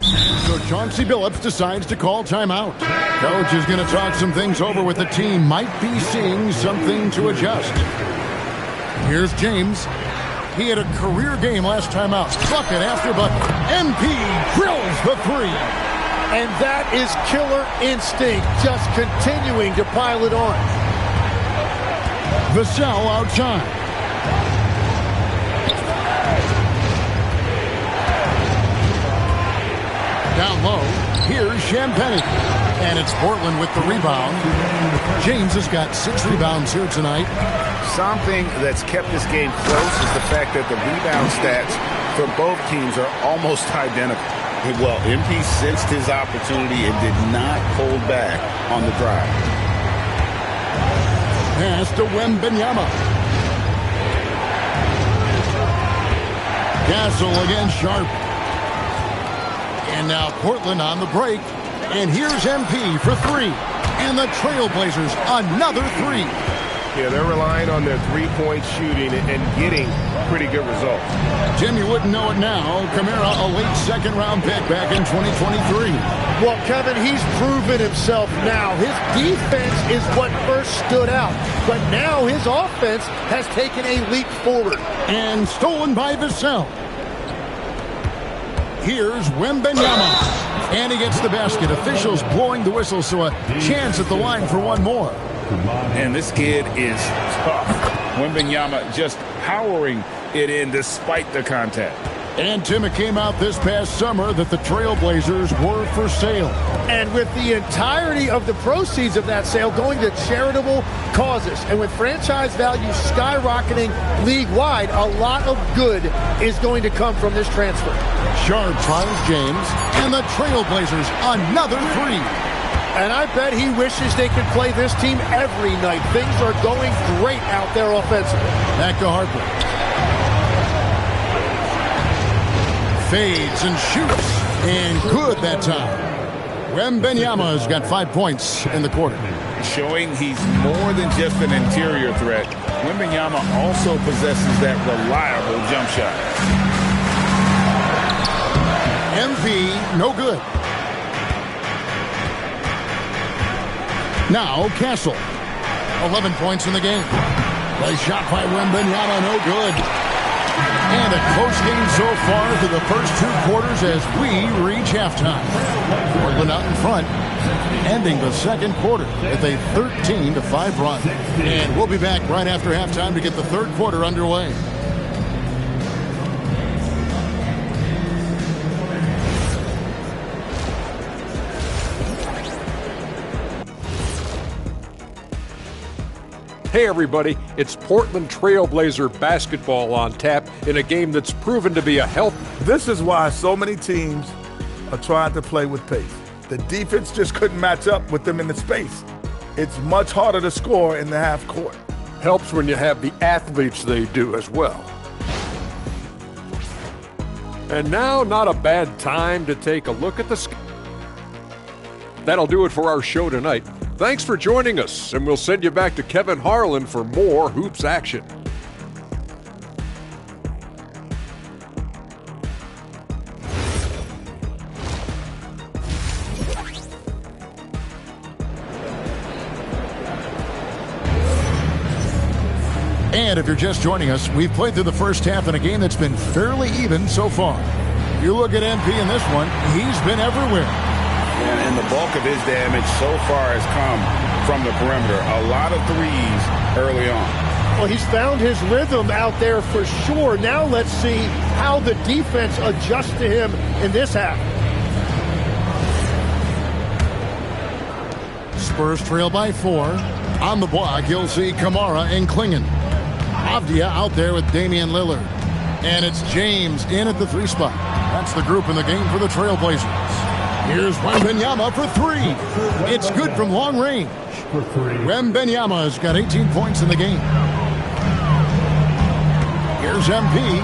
So Chauncey Billups decides to call timeout. Coach is going to talk some things over with the team. Might be seeing something to adjust. Here's James. He had a career game last time out. Bucket after bucket. MP drills the three. And that is killer instinct, just continuing to pile it on. Vassell outside. Down low, here's Champagnie. And it's Portland with the rebound. James has got 6 rebounds here tonight. Something that's kept this game close is the fact that the rebound stats for both teams are almost identical. Well, MP sensed his opportunity and did not hold back on the drive. Pass to Wembanyama. Castle against Sharp. And now Portland on the break. And here's MP for 3. And the Trailblazers, another 3. Yeah, they're relying on their three-point shooting and getting pretty good results. Tim, you wouldn't know it now. Kamara, a late second-round pick back in 2023. Well, Kevin, he's proven himself now. His defense is what first stood out. But now his offense has taken a leap forward. And stolen by Vassell. Here's Wembanyama. And he gets the basket. Officials blowing the whistle, so a chance at the line for one more. And this kid is tough. Wembanyama just powering it in despite the contact. And Tim, it came out this past summer that the Trailblazers were for sale. And with the entirety of the proceeds of that sale going to charitable causes, and with franchise value skyrocketing league-wide, a lot of good is going to come from this transfer. Sharp finds James, and the Trailblazers another 3. And I bet he wishes they could play this team every night. Things are going great out there offensively. Back to Harper. Fades and shoots. And good that time. Wembanyama's got 5 points in the quarter. Showing he's more than just an interior threat. Wembanyama also possesses that reliable jump shot. MP, no good. Now Castle, 11 points in the game. Play shot by Wembanyama, no good. And a close game so far through the first 2 quarters as we reach halftime. Portland out in front, ending the second quarter with a 13-5 run. And we'll be back right after halftime to get the third quarter underway. Hey everybody, it's Portland Trailblazer basketball on tap in a game that's proven to be a help. This is why so many teams are trying to play with pace. The defense just couldn't match up with them in the space. It's much harder to score in the half court. Helps when you have the athletes they do as well. And now, not a bad time to take a look at the That'll do it for our show tonight. Thanks for joining us, and we'll send you back to Kevin Harlan for more hoops action. And if you're just joining us, we've played through the first half in a game that's been fairly even so far. You look at MP in this one, he's been everywhere. And the bulk of his damage so far has come from the perimeter. A lot of threes early on. Well, he's found his rhythm out there for sure. Now let's see how the defense adjusts to him in this half. Spurs trail by 4. On the block, you'll see Kamara and Klingon. Avdia out there with Damian Lillard. And it's James in at the 3 spot. That's the group in the game for the Trailblazers. Here's Wembanyama for 3. It's good from long range. Wembanyama has got 18 points in the game. Here's MP.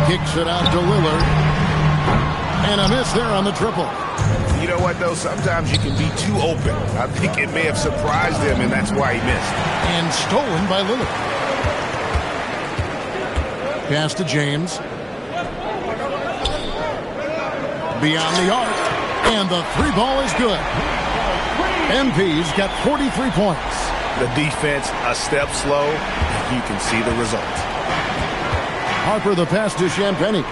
Kicks it out to Lillard. And a miss there on the triple. You know what, though? Sometimes you can be too open. I think it may have surprised him, and that's why he missed. And stolen by Lillard. Pass to James. Beyond the arc. And the 3 ball is good. MP's got 43 points. The defense a step slow. You can see the result. Harper the pass to Champagny.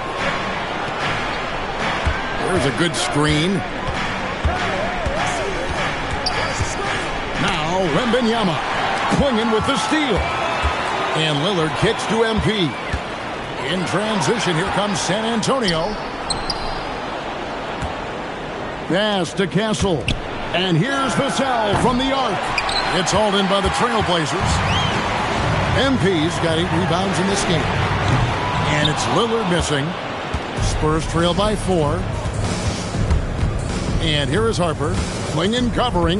There's a good screen. Now Wembanyama. Klingon with the steal. And Lillard kicks to MP. In transition, here comes San Antonio. Pass to Castle. And here's Vassell from the arc. It's hauled in by the Trailblazers. MP's got 8 rebounds in this game. And it's Lillard missing. Spurs trail by 4. And here is Harper. Klingon covering.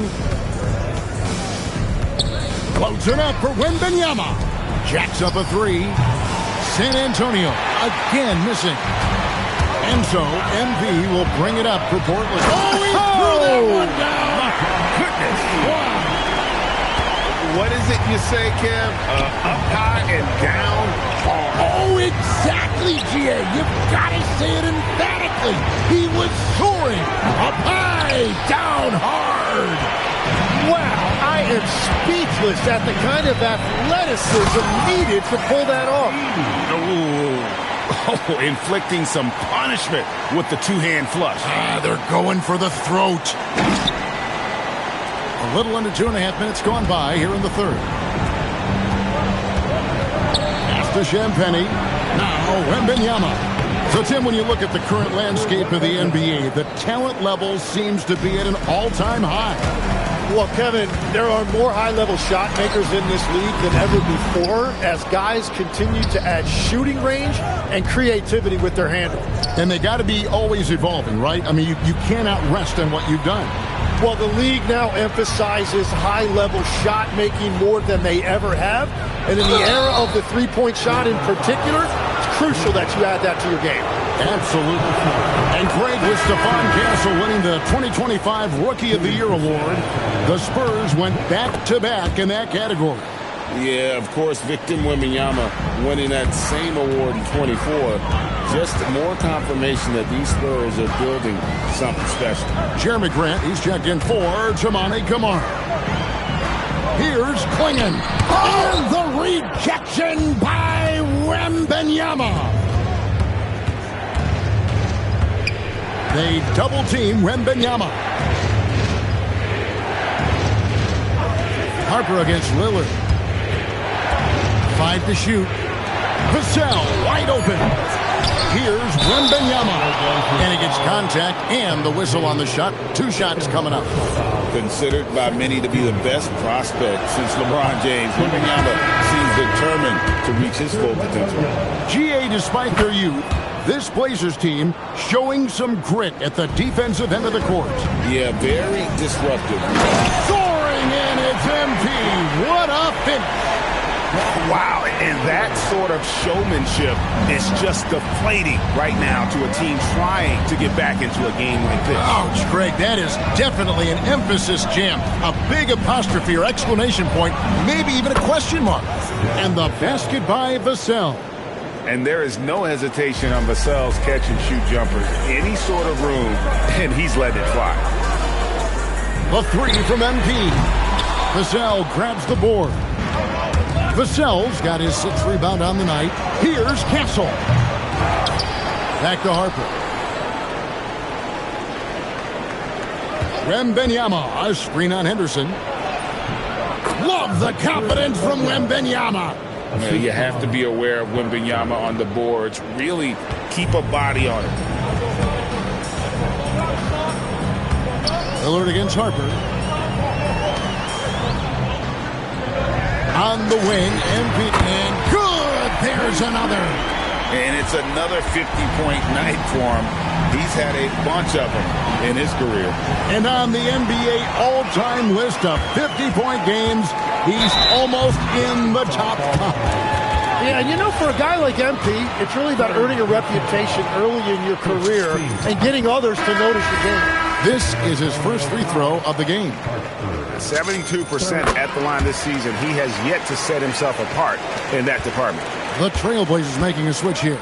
Floats it up for Wembanyama. Jacks up a 3. San Antonio again missing. And so MP will bring it up for Portland. Oh, he threw that one down! My goodness! Wow. What is it you say, Kev? Up high and down hard. Oh, exactly, GA. You've got to say it emphatically. He was soaring. Up high, down hard. Wow, I am speechless at the kind of athleticism needed to pull that off. Oh, inflicting some punishment with the 2-hand flush. They're going for the throat. A little under 2.5 minutes gone by here in the third. After Champagny, now Wembanyama. So, Tim, when you look at the current landscape of the NBA, the talent level seems to be at an all-time high. Well, Kevin, there are more high-level shot makers in this league than ever before as guys continue to add shooting range and creativity with their handle. And they got to be always evolving, right? I mean, you cannot rest on what you've done. Well, the league now emphasizes high-level shot making more than they ever have. And in the era of the three-point shot in particular, it's crucial that you add that to your game. Absolutely. And Craig, with Stephon Castle winning the 2025 Rookie of the Year award, the Spurs went back-to-back in that category. Yeah, of course, Victor Wembanyama winning that same award in 24. Just more confirmation that these Spurs are building something special. Jeremy Grant, he's checked in for Toumani Camara. Here's Klingon. And the rejection by Wembanyama. They double team Wembanyama. Harper against Lillard. 5 to shoot. Vassell wide open. Here's Wembanyama. And he gets contact and the whistle on the shot. 2 shots coming up. Considered by many to be the best prospect since LeBron James, Wembanyama seems determined to reach his full potential. GA, despite their youth, this Blazers team showing some grit at the defensive end of the court. Yeah, very disruptive. Soaring in, it's MP. What a finish. Wow, and that sort of showmanship is just deflating right now to a team trying to get back into a game like this. Ouch, Greg, that is definitely an emphasis jam. A big apostrophe or exclamation point, maybe even a question mark. And the basket by Vassell. And there is no hesitation on Vassell's catch-and-shoot jumpers. Any sort of room, and he's letting it fly. The 3 from MP. Vassell grabs the board. Vassell's got his 6th rebound on the night. Here's Castle. Back to Harper. Wembanyama, a screen on Henderson. Love the confidence from Wembanyama. You have to be aware of Wembanyama on the boards. Really keep a body on it. Lillard against Harper. On the wing, MP, and good! There's another. And it's another 50-point night for him. He's had a bunch of them in his career. And on the NBA all-time list of 50-point games, he's almost in the top 5. Yeah, and you know, for a guy like MP, it's really about earning a reputation early in your career and getting others to notice your game. This is his first free throw of the game. 72% at the line this season. He has yet to set himself apart in that department. The Trailblazers making a switch here.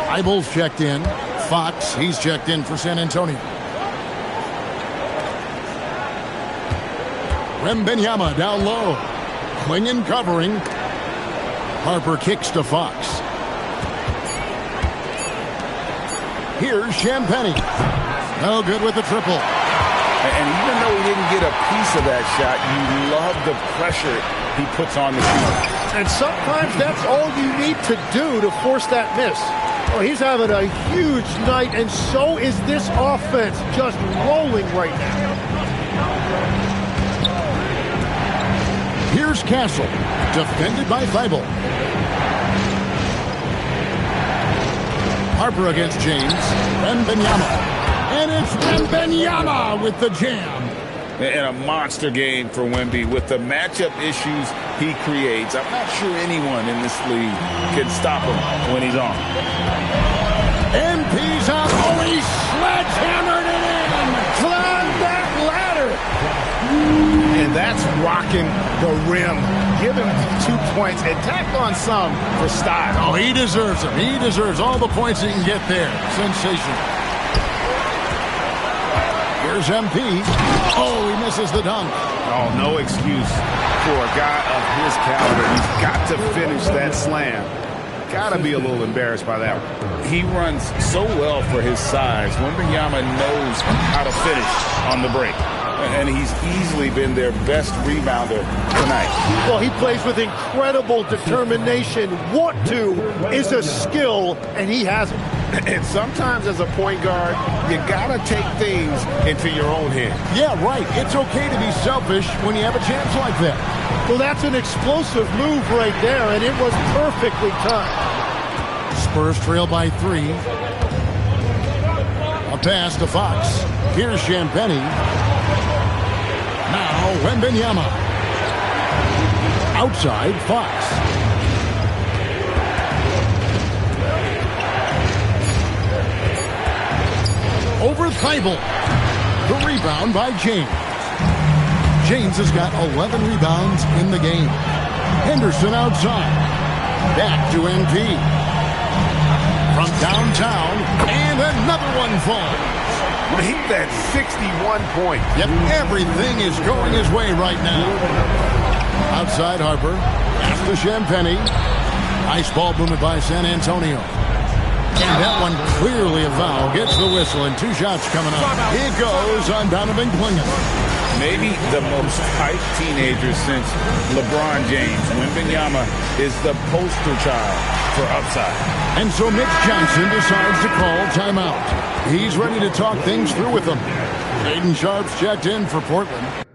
Eibel's checked in. Fox, he's checked in for San Antonio. Wembanyama down low. Klingon covering. Harper kicks to Fox. Here's Champagnie. No good with the triple. And even though he didn't get a piece of that shot, you love the pressure he puts on the shooter. And sometimes that's all you need to do to force that miss. Oh, he's having a huge night, and so is this offense, just rolling right now. Here's Castle, defended by Thibault. Harper against James. Wembanyama. And it's Wembanyama with the jam. And a monster game for Wemby with the matchup issues he creates. I'm not sure anyone in this league can stop him when he's on. MP's on. Oh, he sledgehammered it in. Climb that ladder. And that's rocking the rim. Give him 2 points and tack on some for style. Oh, he deserves them. He deserves all the points he can get there. Sensational. Here's MP. Oh, he misses the dunk. Oh, no excuse for a guy of his caliber. He's got to finish that slam. Got to be a little embarrassed by that one. He runs so well for his size. Wembanyama knows how to finish on the break. And he's easily been their best rebounder tonight. Well, he plays with incredible determination. Want to is a skill, and he has it. And sometimes as a point guard, you got to take things into your own hands. Yeah, right. It's okay to be selfish when you have a chance like that. Well, that's an explosive move right there, and it was perfectly timed. Spurs trail by 3. A pass to Fox. Here's Champagnie. Now Wembanyama. Outside Fox. Over Thibault. The rebound by James. James has got 11 rebounds in the game. Henderson outside. Back to MP. From downtown, and another one falls. Make that 61 point. Yep, everything is going his way right now. Outside Harper. Pass to Champagnie. Nice ball movement by San Antonio. And that one clearly a foul. Gets the whistle, and 2 shots coming up. It goes on Donovan Clingan. Maybe the most hyped teenager since LeBron James. Wembanyama is the poster child for upside. And so Mitch Johnson decides to call timeout. He's ready to talk things through with them. Aiden Sharp's checked in for Portland.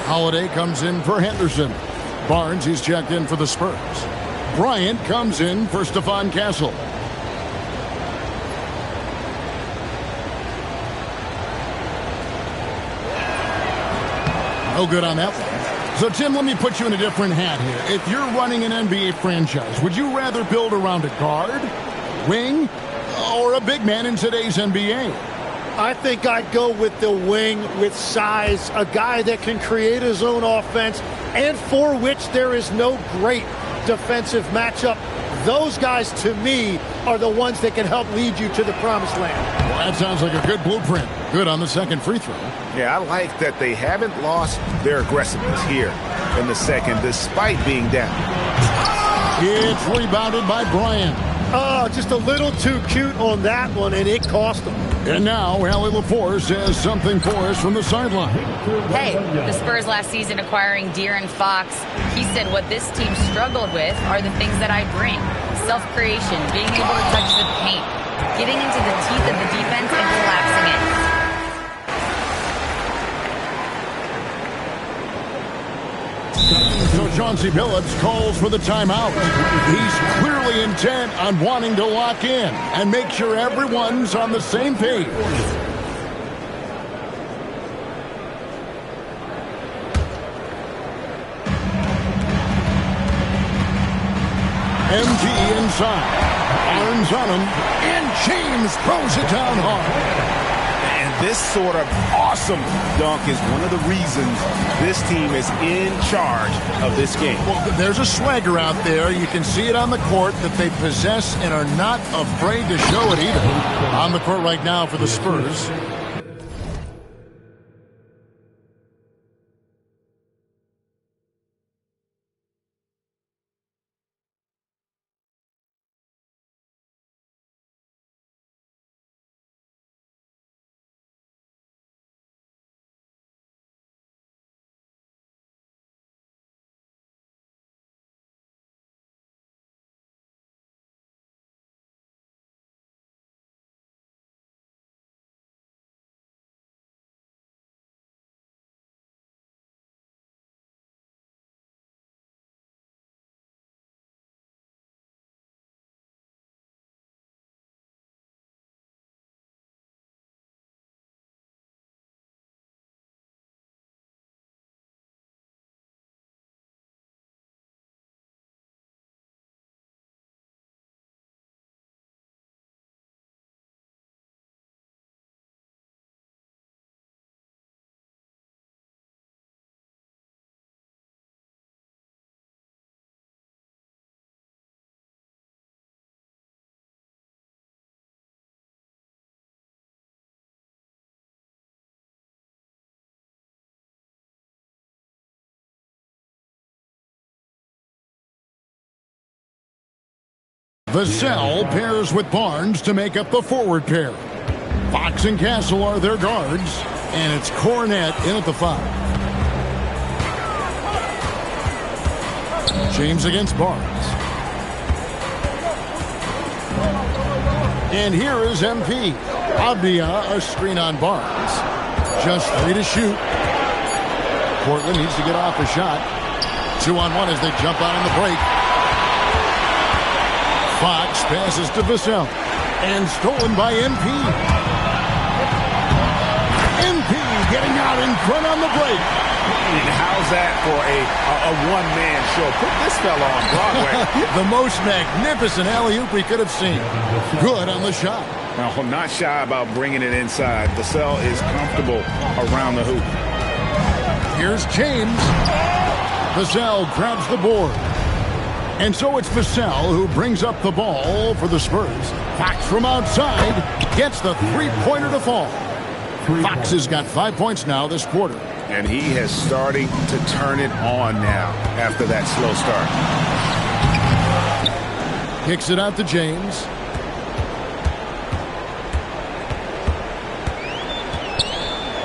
Holiday comes in for Henderson. Barnes, he's checked in for the Spurs. Bryant comes in for Stephon Castle. No good on that one. So, Tim, let me put you in a different hat here. If you're running an NBA franchise, would you rather build around a guard, wing, or a big man in today's NBA? I think I'd go with the wing with size, a guy that can create his own offense and for which there is no great defensive matchup. Those guys, to me, are the ones that can help lead you to the promised land. Well, that sounds like a good blueprint. Good on the second free throw. Yeah, I like that they haven't lost their aggressiveness here in the second, despite being down. It's rebounded by Bryant. Oh, just a little too cute on that one, and it cost them. And now, Allie LaForce says something for us from the sideline. Hey, the Spurs last season acquiring De'Aaron Fox. He said what this team struggled with are the things that I bring. Self-creation, being able to touch the paint, getting into the teeth of the defense and collapsing it. So Chauncey Billups calls for the timeout. He's clearly intent on wanting to lock in and make sure everyone's on the same page. MG inside. Arms on him. And James throws it down hard. This sort of awesome dunk is one of the reasons this team is in charge of this game. Well, there's a swagger out there. You can see it on the court that they possess and are not afraid to show it either. On the court right now for the Spurs. Vassell pairs with Barnes to make up the forward pair. Fox and Castle are their guards. And it's Cornette in at the 5. James against Barnes. And here is MP. Avdia, a screen on Barnes. Just 3 to shoot. Portland needs to get off a shot. 2-on-1 as they jump out on the break. Fox passes to Vassell. And stolen by MP. MP getting out in front on the break. And how's that for a one-man show? Put this fella on Broadway. The most magnificent alley-oop we could have seen. Good on the shot. Now, not shy about bringing it inside. Vassell is comfortable around the hoop. Here's James. Vassell grabs the board. And so it's Vassell who brings up the ball for the Spurs. Fox from outside gets the three-pointer to fall. Fox has got 5 points now this quarter. And he has starting to turn it on now after that slow start. Kicks it out to James.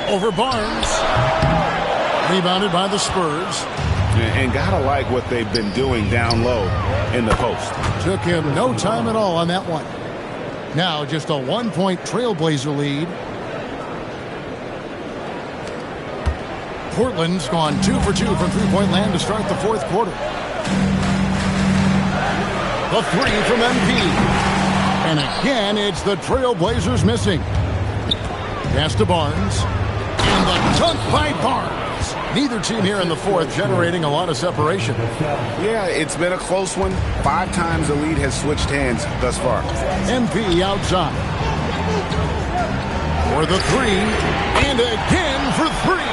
Over Barnes. Rebounded by the Spurs. And gotta like what they've been doing down low in the post. Took him no time at all on that one. Now just a 1-point Trailblazer lead. Portland's gone 2 for 2 from three-point land to start the fourth quarter. The 3 from MP. And again, it's the Trailblazers missing. Pass to Barnes. And the dunk by Barnes. Neither team here in the fourth generating a lot of separation. Yeah, it's been a close one. 5 times the lead has switched hands thus far. MP outside. For the 3. And again for 3.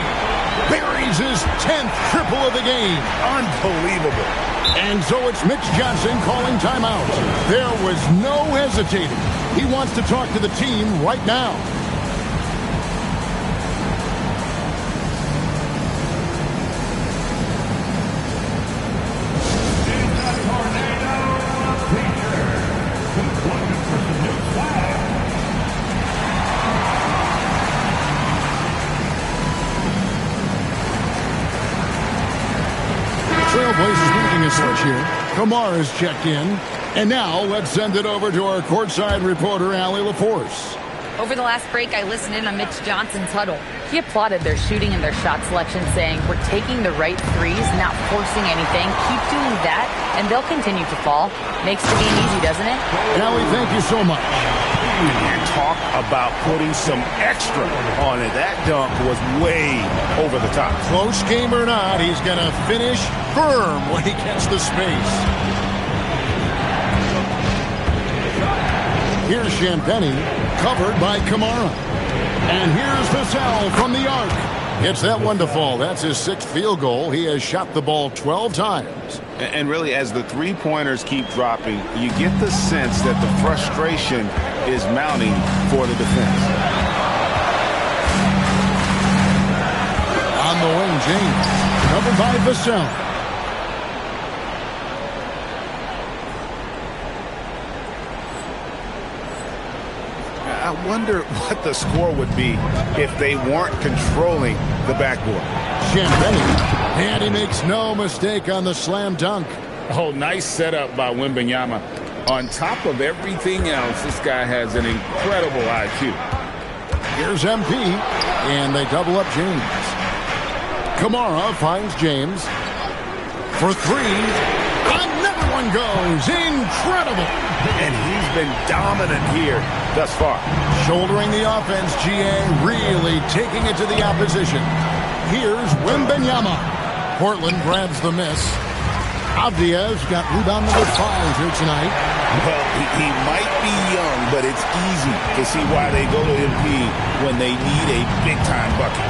Buries his 10th triple of the game. Unbelievable. And so it's Mitch Johnson calling timeout. There was no hesitating. He wants to talk to the team right now. Trailblazers making a switch here. Kamara's checked in. And now let's send it over to our courtside reporter, Allie LaForce. Over the last break, I listened in on Mitch Johnson's huddle. He applauded their shooting and their shot selection, saying, "We're taking the right threes, not forcing anything. Keep doing that, and they'll continue to fall." Makes the game easy, doesn't it? Allie, thank you so much. And talk about putting some extra on it. That dunk was way over the top. Close game or not, he's going to finish firm when he gets the space. Here's Champagnie, covered by Kamara. And here's Vassell from the arc. Gets that one to fall. That's his 6th field goal. He has shot the ball 12 times. And really, as the three-pointers keep dropping, you get the sense that the frustration is mounting for the defense. On the wing, James. Covered by Vassell. I wonder what the score would be if they weren't controlling the backboard. Champagnie. And he makes no mistake on the slam dunk. Oh, nice setup by Wembanyama. On top of everything else, this guy has an incredible IQ. Here's MP, and they double up James. Kamara finds James. For 3. Another one goes. Incredible. And he's been dominant here thus far. Shouldering the offense, GA really taking it to the opposition. Here's Wembanyama. Portland grabs the miss. Avdia's got rebound number 5 here tonight. Well, he might be young, but it's easy to see why they go to MP when they need a big-time bucket.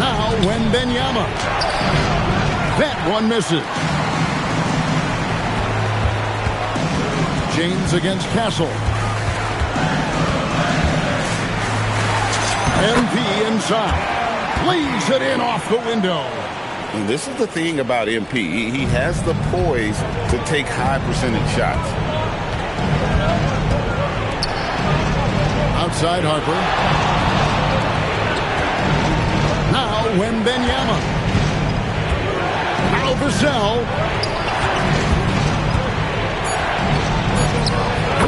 Now Wembanyama. That one misses. James against Castle. MP inside. Leaves it in off the window. And this is the thing about MP. He has the poise to take high percentage shots. Outside Harper. Now Wembanyama. Al Vassell.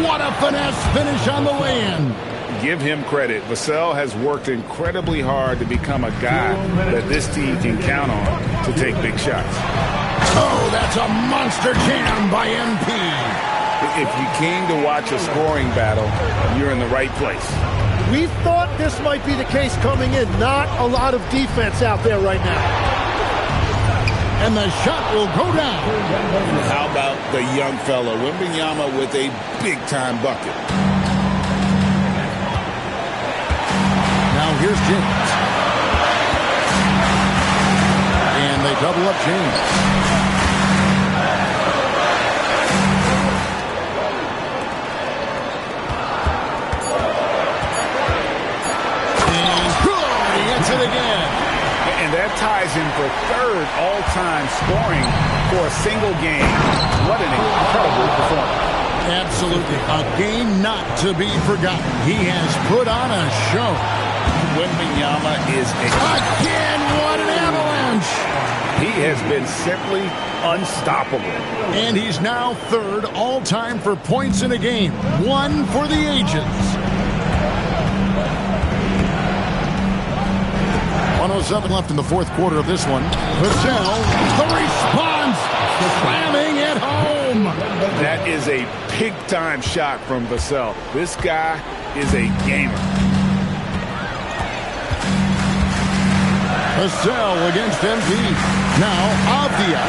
What a finesse finish on the lay-in. Give him credit. Vassell has worked incredibly hard to become a guy that this team can count on to take big shots. Oh, that's a monster jam by MP. If you came to watch a scoring battle, you're in the right place. We thought this might be the case coming in. Not a lot of defense out there right now. And the shot will go down. How about the young fella, Wembanyama, with a big-time bucket. Now here's James. And they double up James. And good, he hits it again. And that ties him for third all-time scoring for a single game. What an incredible performance. Absolutely. A game not to be forgotten. He has put on a show. Wembanyama is again, what an avalanche. He has been simply unstoppable. And he's now third all-time for points in a game. One for the ages. 1:07 left in the fourth quarter of this one. Vassell, the response, slamming it home. That is a big-time shot from Vassell. This guy is a gamer. Vassell against MP. Now Avdia.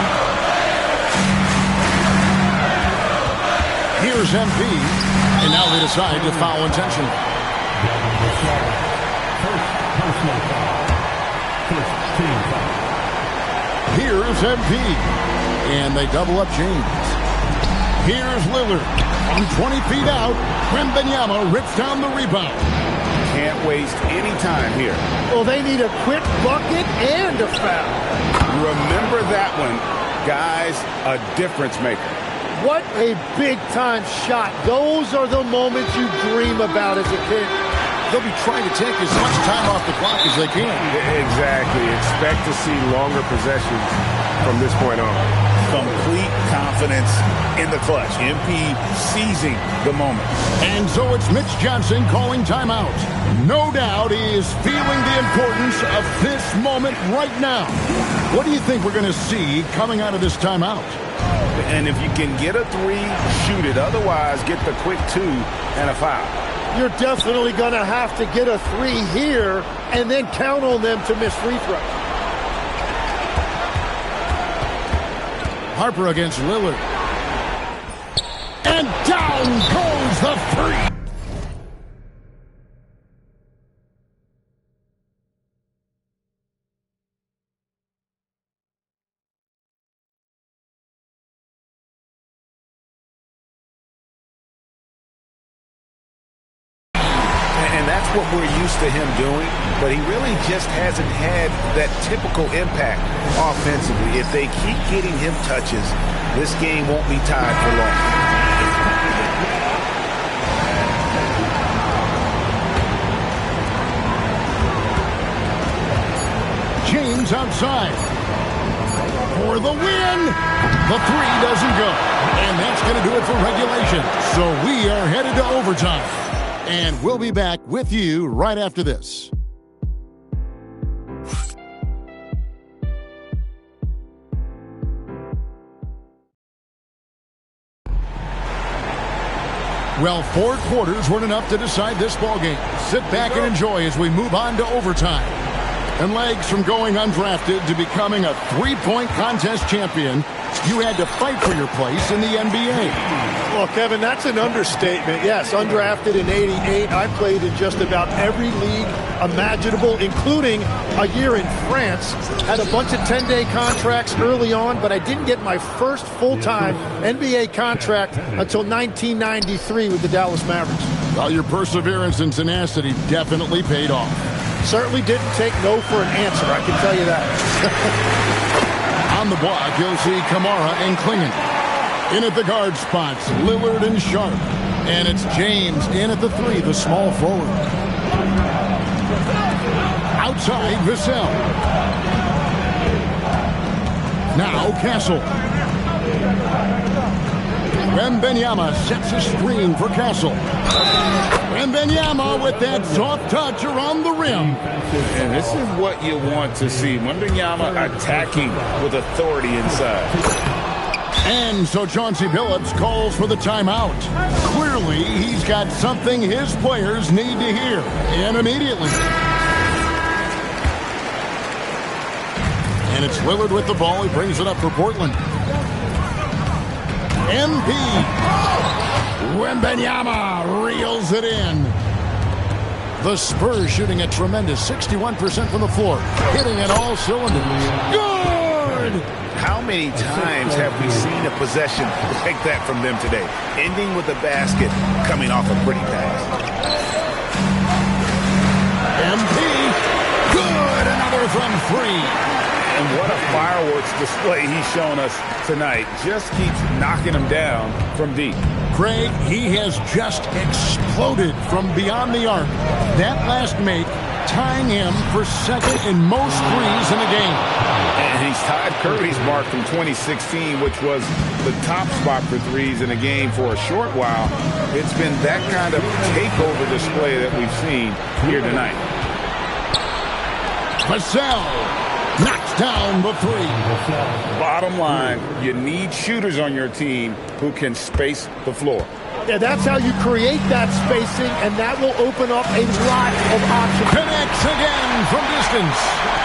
Here's MP. And now they decide to foul intentionally. Here's MP. And they double up James. Here's Lillard. From 20 feet out, Wembanyama rips down the rebound. Can't waste any time here. Well, they need a quick bucket and a foul. Remember that one. Guys, a difference maker. What a big-time shot. Those are the moments you dream about as a kid. They'll be trying to take as much time off the clock as they can. Exactly. Expect to see longer possessions from this point on. Complete confidence in the clutch. MP seizing the moment. And so it's Mitch Johnson calling timeout. No doubt he is feeling the importance of this moment right now. What do you think we're going to see coming out of this timeout? And if you can get a three, shoot it. Otherwise, get the quick two and a foul. You're definitely going to have to get a three here and then count on them to miss free throws. Harper against Lillard. And down goes the three. And that's what we're used to him doing, but he really just hasn't had that typical impact offensively. If they keep getting him touches, this game won't be tied for long. James outside for the win. The three doesn't go, and that's going to do it for regulation. So we are headed to overtime. And we'll be back with you right after this. Well, 4 quarters weren't enough to decide this ballgame. Sit back and enjoy as we move on to overtime. And legs from going undrafted to becoming a 3-point contest champion, you had to fight for your place in the NBA. Well, Kevin, that's an understatement. Yes, undrafted in '88. I played in just about every league imaginable, including a year in France. Had a bunch of 10-day contracts early on, but I didn't get my first full-time NBA contract until 1993 with the Dallas Mavericks. Well, your perseverance and tenacity definitely paid off. Certainly didn't take no for an answer, I can tell you that. On the block, you'll see Kamara and Klingon. In at the guard spots, Lillard and Sharp. And it's James in at the 3, the small forward. Outside, Vassell. Now Castle. Wembanyama sets a screen for Castle. Wembanyama with that soft touch around the rim. And this is what you want to see. Wembanyama attacking with authority inside. And so Chauncey Billups calls for the timeout. Clearly, he's got something his players need to hear. And immediately. And it's Lillard with the ball. He brings it up for Portland. MP. Wembanyama reels it in. The Spurs shooting a tremendous 61% from the floor. Hitting at all cylinders. Good! How many times have we seen a possession like that from them today? Ending with a basket, coming off a pretty pass. MP. Good! Another from 3. And what a fireworks display he's shown us tonight. Just keeps knocking them down from deep. Craig, he has just exploded from beyond the arc. That last make tying him for second in most threes in the game. And he's tied Curry's mark from 2016, which was the top spot for threes in a game for a short while. It's been that kind of takeover display that we've seen here tonight. Vassell knocks down the 3. Bottom line, you need shooters on your team who can space the floor. Yeah, that's how you create that spacing, and that will open up a lot of options. Connects again from distance.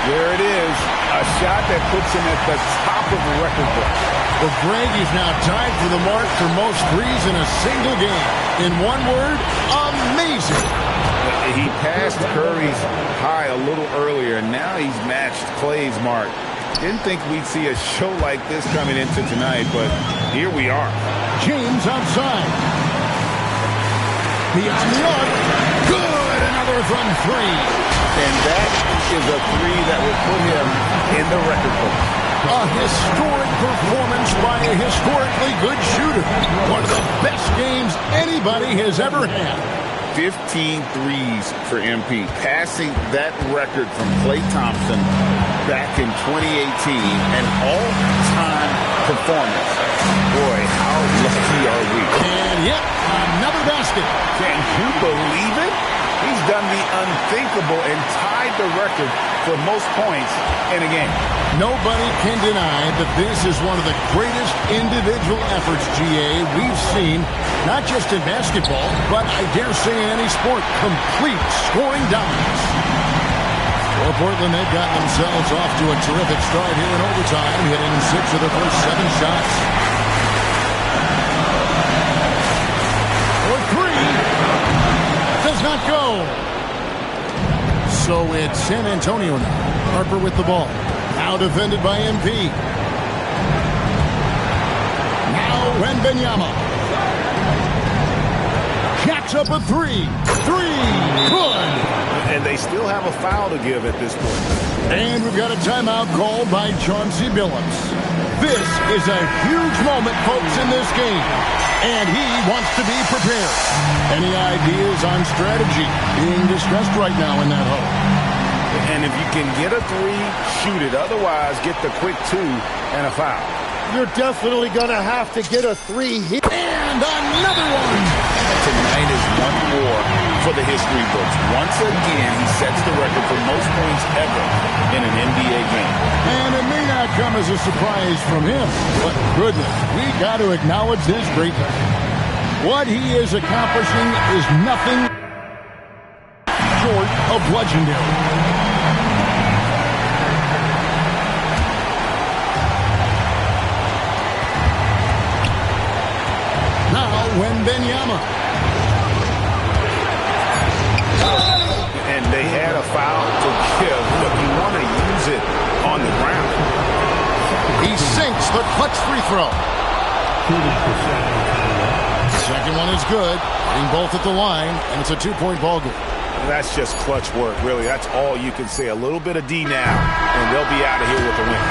There it is, a shot that puts him at the top of the record book. Well, Greg is now tied for the mark for most threes in a single game. In one word, amazing. He passed Curry's high a little earlier, and now he's matched Clay's mark. Didn't think we'd see a show like this coming into tonight, but here we are. James outside. Beyond the arc. Good! Another from 3. And that is a 3 that will put him in the record book. A historic performance by a historically good shooter. One of the best games anybody has ever had. 15 threes for MP, passing that record from Klay Thompson back in 2018, an all-time performance. Boy, how lucky are we? And yet, another basket. Can you believe it? He's done the unthinkable and tied the record for most points in a game. Nobody can deny that this is one of the greatest individual efforts, GA, we've seen, not just in basketball, but I dare say in any sport. Complete scoring dominance. For Portland, they've gotten themselves off to a terrific start here in overtime, hitting 6 of their first 7 shots. For 3. Does not go. So it's San Antonio now. Harper with the ball. Now defended by MP. Now Wembanyama. Jacks up a 3. 3. Good. And they still have a foul to give at this point. And we've got a timeout called by Chauncey Billups. This is a huge moment, folks, in this game. And he wants to be prepared. Any ideas on strategy being discussed right now in that huddle? And if you can get a 3, shoot it. Otherwise, get the quick 2 and a foul. You're definitely going to have to get a 3 here. And another one. Tonight is one more for the history books. Once again, he sets the record for most points ever in an NBA game. And it may not come as a surprise from him, but goodness, we got to acknowledge his greatness. What he is accomplishing is nothing short of legendary. Now Wembanyama. And they had a foul to give, but you want to use it on the ground. He sinks the clutch free throw. Second one is good. Hitting both at the line, and it's a 2-point ball game. That's just clutch work, really. That's all you can say. A little bit of D now, and they'll be out of here with a win.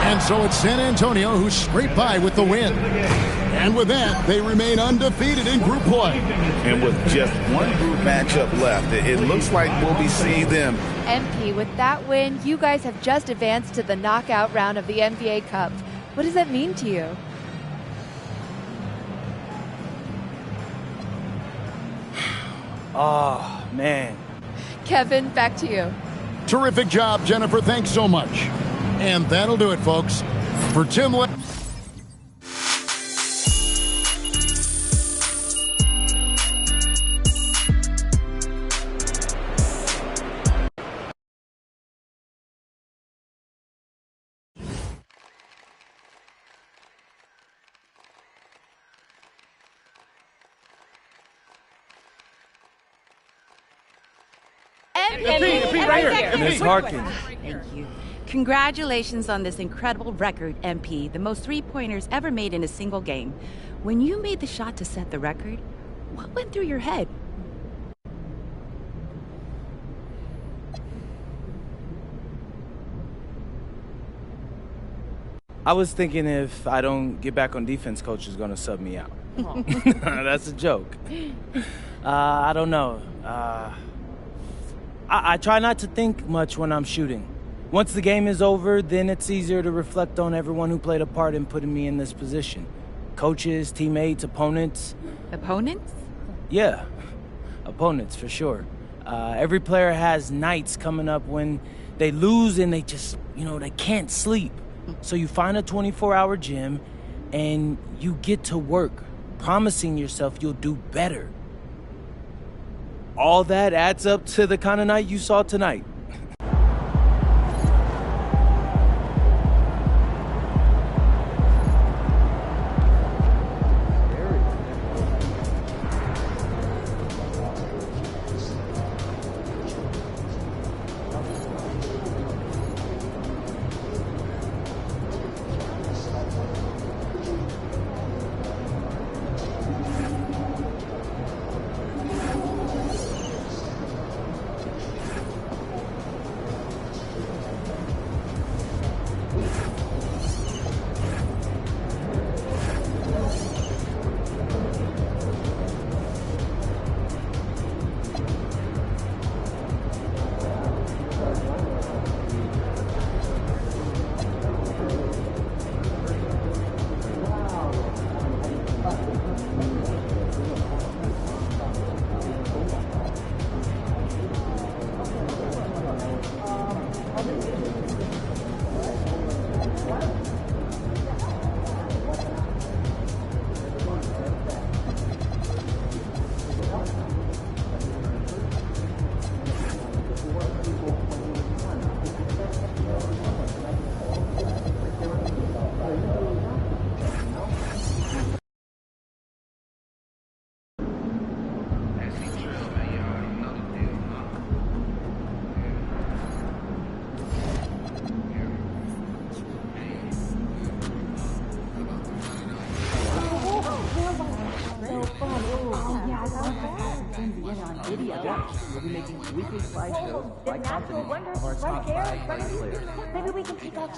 And so it's San Antonio who scraped by with the win. And with that, they remain undefeated in group play. And with just one group matchup left, it looks like we'll be seeing them. MP, with that win, you guys have just advanced to the knockout round of the NBA Cup. What does that mean to you? Oh, man. Kevin, back to you. Terrific job, Jennifer. Thanks so much. And that'll do it, folks. For Tim MP, right here. Ms. Harkins. Thank you. Congratulations on this incredible record, MP, the most three-pointers ever made in a single game. When you made the shot to set the record, what went through your head? I was thinking if I don't get back on defense, coach is going to sub me out. That's a joke. I don't know. I try not to think much when I'm shooting. Once the game is over, then it's easier to reflect on everyone who played a part in putting me in this position. Coaches, teammates, opponents. Opponents? Yeah, opponents for sure. Every player has nights coming up when they lose and they just, they can't sleep. So you find a 24-hour gym and you get to work, promising yourself you'll do better. All that adds up to the kind of night you saw tonight. We'll be making weekly slideshows by continent of our top 5 players. Maybe we can take off.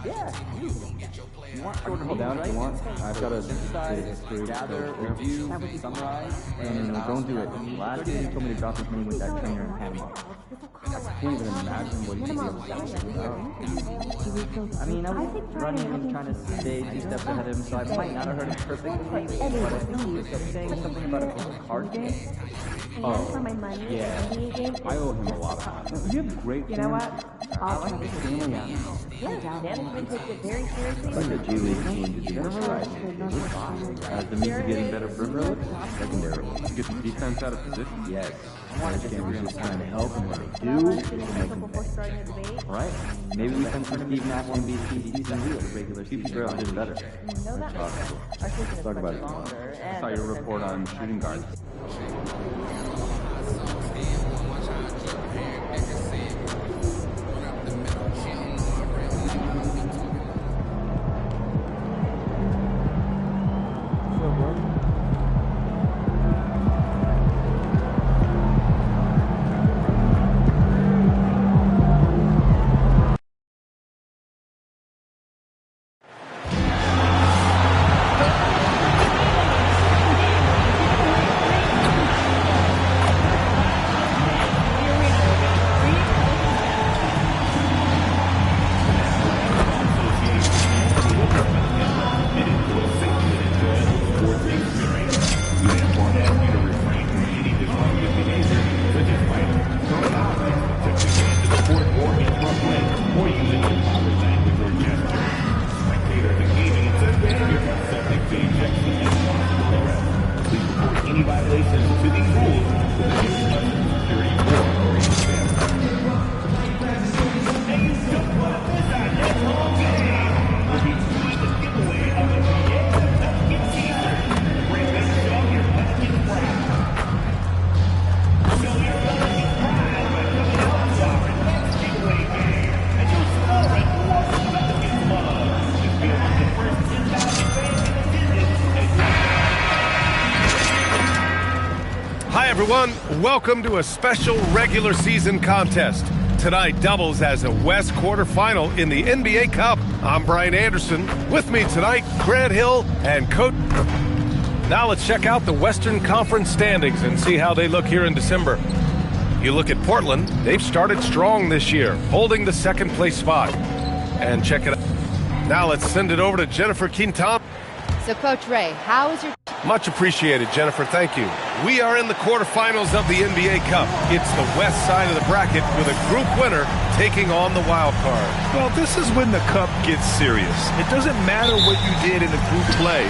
Yeah. You want shorter hold down if you want. I've got a history, gather, review, summarize, and don't do it. Last year you told me to drop his name with that trainer in Panama. I can't even imagine what he could be able to do. I mean, I was running and trying to stay 2 steps ahead of him, so I might not have heard him perfectly, but I think he was saying something about a card game. Oh, yeah. I owe him a lot of money. You have great You know what? I like the family atmosphere. Yeah, management takes it very seriously. Like a G League team to do what's right. As the means of getting better perimeter, secondarily. To get the defense out of position? Yes. Managed game is just trying to help, and when they do, it'll make them better. Right? Maybe we can turn Steve Nash MVP season 2 at a regular season. Steve did better. Let's talk about it tomorrow. I saw your report on shooting guards. Any violations to these rules Hi, everyone. Welcome to a special regular season contest. Tonight doubles as a West quarterfinal in the NBA Cup. I'm Brian Anderson. With me tonight, Grant Hill and Coach. Now let's check out the Western Conference standings and see how they look here in December. You look at Portland, they've started strong this year, holding the second place spot. And check it out. Now let's send it over to Jennifer Quintan. So, Coach Ray, how is your... Much appreciated, Jennifer. Thank you. We are in the quarterfinals of the NBA Cup. It's the west side of the bracket with a group winner taking on the wild card. Well, this is when the Cup gets serious. It doesn't matter what you did in the group play.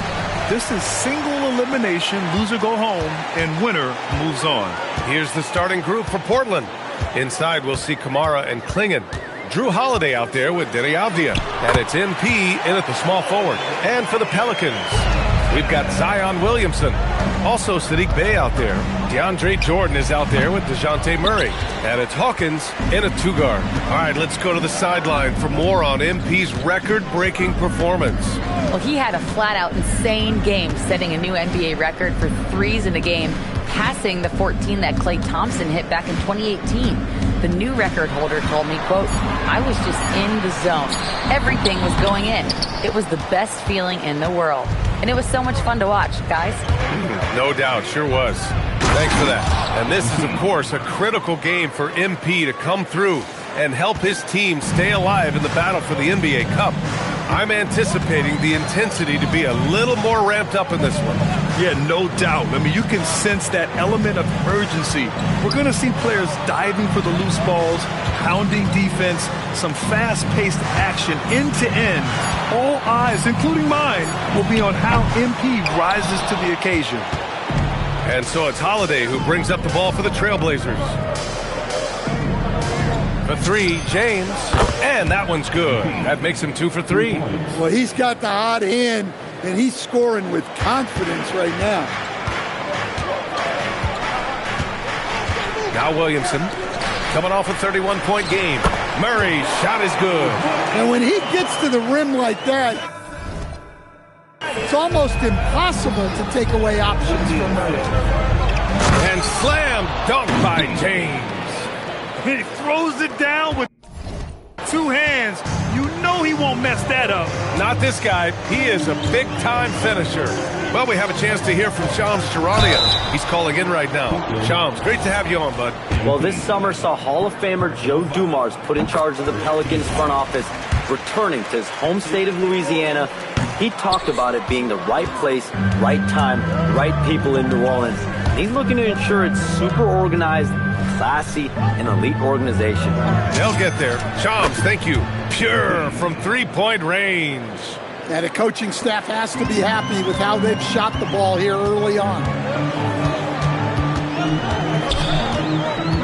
This is single elimination, loser go home, and winner moves on. Here's the starting group for Portland. Inside, we'll see Kamara and Klingon. Drew Holiday out there with Denny Avdia. And it's MP in at the small forward. And for the Pelicans, we've got Zion Williamson. Also Sadiq Bey out there. DeAndre Jordan is out there with DeJounte Murray. And it's Hawkins in a two-guard. All right, let's go to the sideline for more on MP's record-breaking performance. Well, he had a flat-out insane game, setting a new NBA record for threes in a game, passing the 14 that Klay Thompson hit back in 2018. The new record holder told me, quote, "I was just in the zone. Everything was going in. It was the best feeling in the world. And it was so much fun to watch, guys." No doubt, sure was. Thanks for that. And this is, of course, a critical game for MP to come through and help his team stay alive in the battle for the NBA Cup. I'm anticipating the intensity to be a little more ramped up in this one. Yeah, no doubt. I mean, you can sense that element of urgency. We're going to see players diving for the loose balls, pounding defense, some fast-paced action end-to-end. All eyes, including mine, will be on how MP rises to the occasion. And so it's Holiday who brings up the ball for the Trailblazers. For three, James, and that one's good. That makes him 2 for 3. Well, he's got the hot hand, and he's scoring with confidence right now. Now Williamson, coming off a 31-point game. Murray's shot is good. And when he gets to the rim like that, it's almost impossible to take away options from Murray. And slam dunk by James. He throws it down with 2 hands. You know he won't mess that up. Not this guy. He is a big-time finisher. Well, we have a chance to hear from Shams Charania. He's calling in right now. Shams, great to have you on, bud. Well, this summer saw Hall of Famer Joe Dumars put in charge of the Pelicans front office, returning to his home state of Louisiana. He talked about it being the right place, right time, right people in New Orleans. He's looking to ensure it's super organized, classy, and elite organization. They'll get there. Shams, thank you. Pure from three-point range. And the coaching staff has to be happy with how they've shot the ball here early on.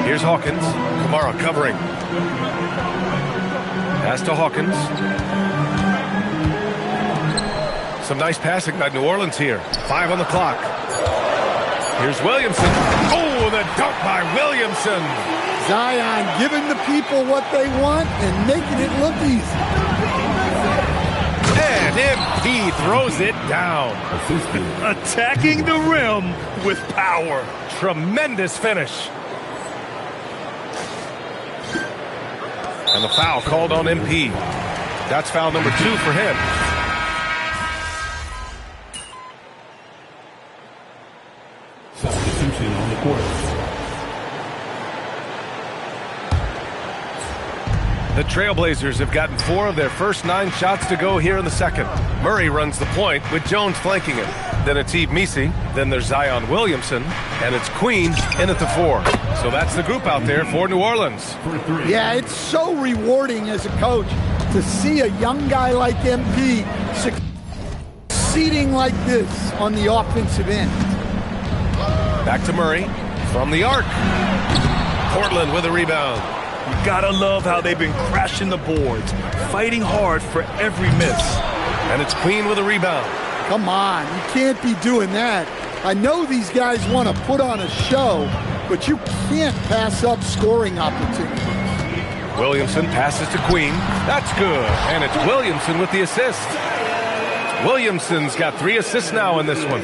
Here's Hawkins. Kamara covering. Pass to Hawkins. Some nice passing by New Orleans here. 5 on the clock. Here's Williamson. Oh, the dunk by Williamson. Zion giving the people what they want and making it look easy. And MP throws it down. Attacking the rim with power. Tremendous finish. And the foul called on MP. That's foul number 2 for him. Substitution on the court. The Trailblazers have gotten 4 of their first 9 shots to go here in the second. Murray runs the point with Jones flanking him. Then it's Yves Missi. Then there's Zion Williamson. And it's Queen in at the 4. So that's the group out there for New Orleans. Yeah, it's so rewarding as a coach to see a young guy like MP succeed. succeeding like this on the offensive end. Back to Murray from the arc. Portland with a rebound. You gotta love how they've been crashing the boards, fighting hard for every miss. And it's Queen with a rebound. Come on, you can't be doing that. I know these guys want to put on a show, but you can't pass up scoring opportunities. Williamson passes to Queen. That's good. And it's Williamson with the assist. Williamson's got 3 assists now in this one.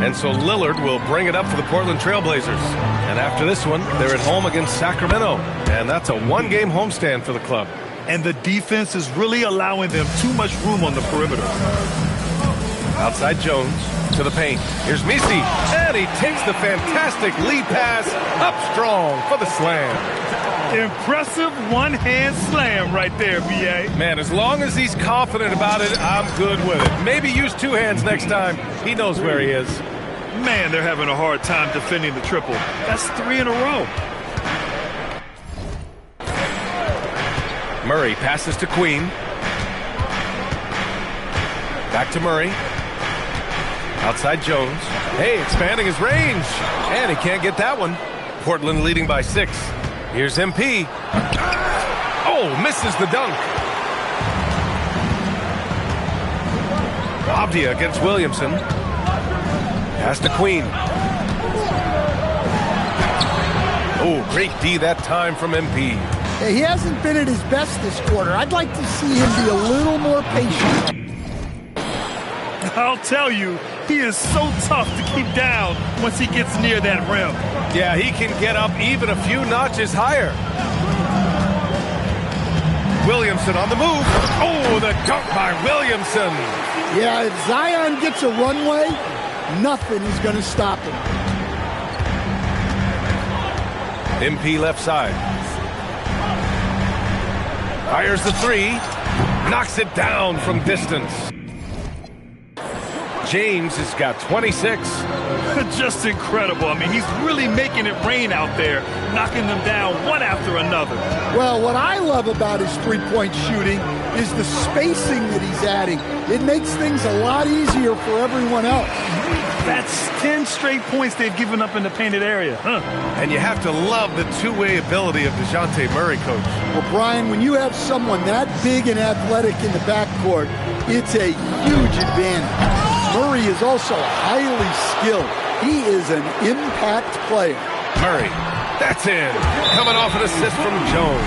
And so Lillard will bring it up for the Portland Trailblazers. And after this one, they're at home against Sacramento. And that's a 1-game homestand for the club. And the defense is really allowing them too much room on the perimeter. Outside Jones to the paint. Here's Misi. And he takes the fantastic lead pass up strong for the slam. Impressive one-hand slam right there, B.A. Man, as long as he's confident about it, I'm good with it. Maybe use 2 hands next time. He knows where he is. Man, they're having a hard time defending the triple. That's 3 in a row. Murray passes to Queen. Back to Murray. Outside Jones. Hey, expanding his range. And he can't get that one. Portland leading by 6. Here's MP. Oh, misses the dunk. Avdia against Williamson. Pass to Queen. Oh, great D that time from MP. He hasn't been at his best this quarter. I'd like to see him be a little more patient. I'll tell you, he is so tough to keep down once he gets near that rim. Yeah, he can get up even a few notches higher. Williamson on the move. Oh, the dunk by Williamson. Yeah, if Zion gets a runway, nothing is going to stop him. MP left side. Fires the 3. Knocks it down from distance. James has got 26. Just incredible. I mean, he's really making it rain out there, knocking them down one after another. Well, what I love about his three-point shooting is the spacing that he's adding. It makes things a lot easier for everyone else. That's 10 straight points they've given up in the painted area. Huh. And you have to love the two-way ability of DeJounte Murray, Coach. Well, Brian, when you have someone that big and athletic in the backcourt, it's a huge advantage. Murray is also highly skilled. He is an impact player. Murray, that's in. Coming off an assist from Jones.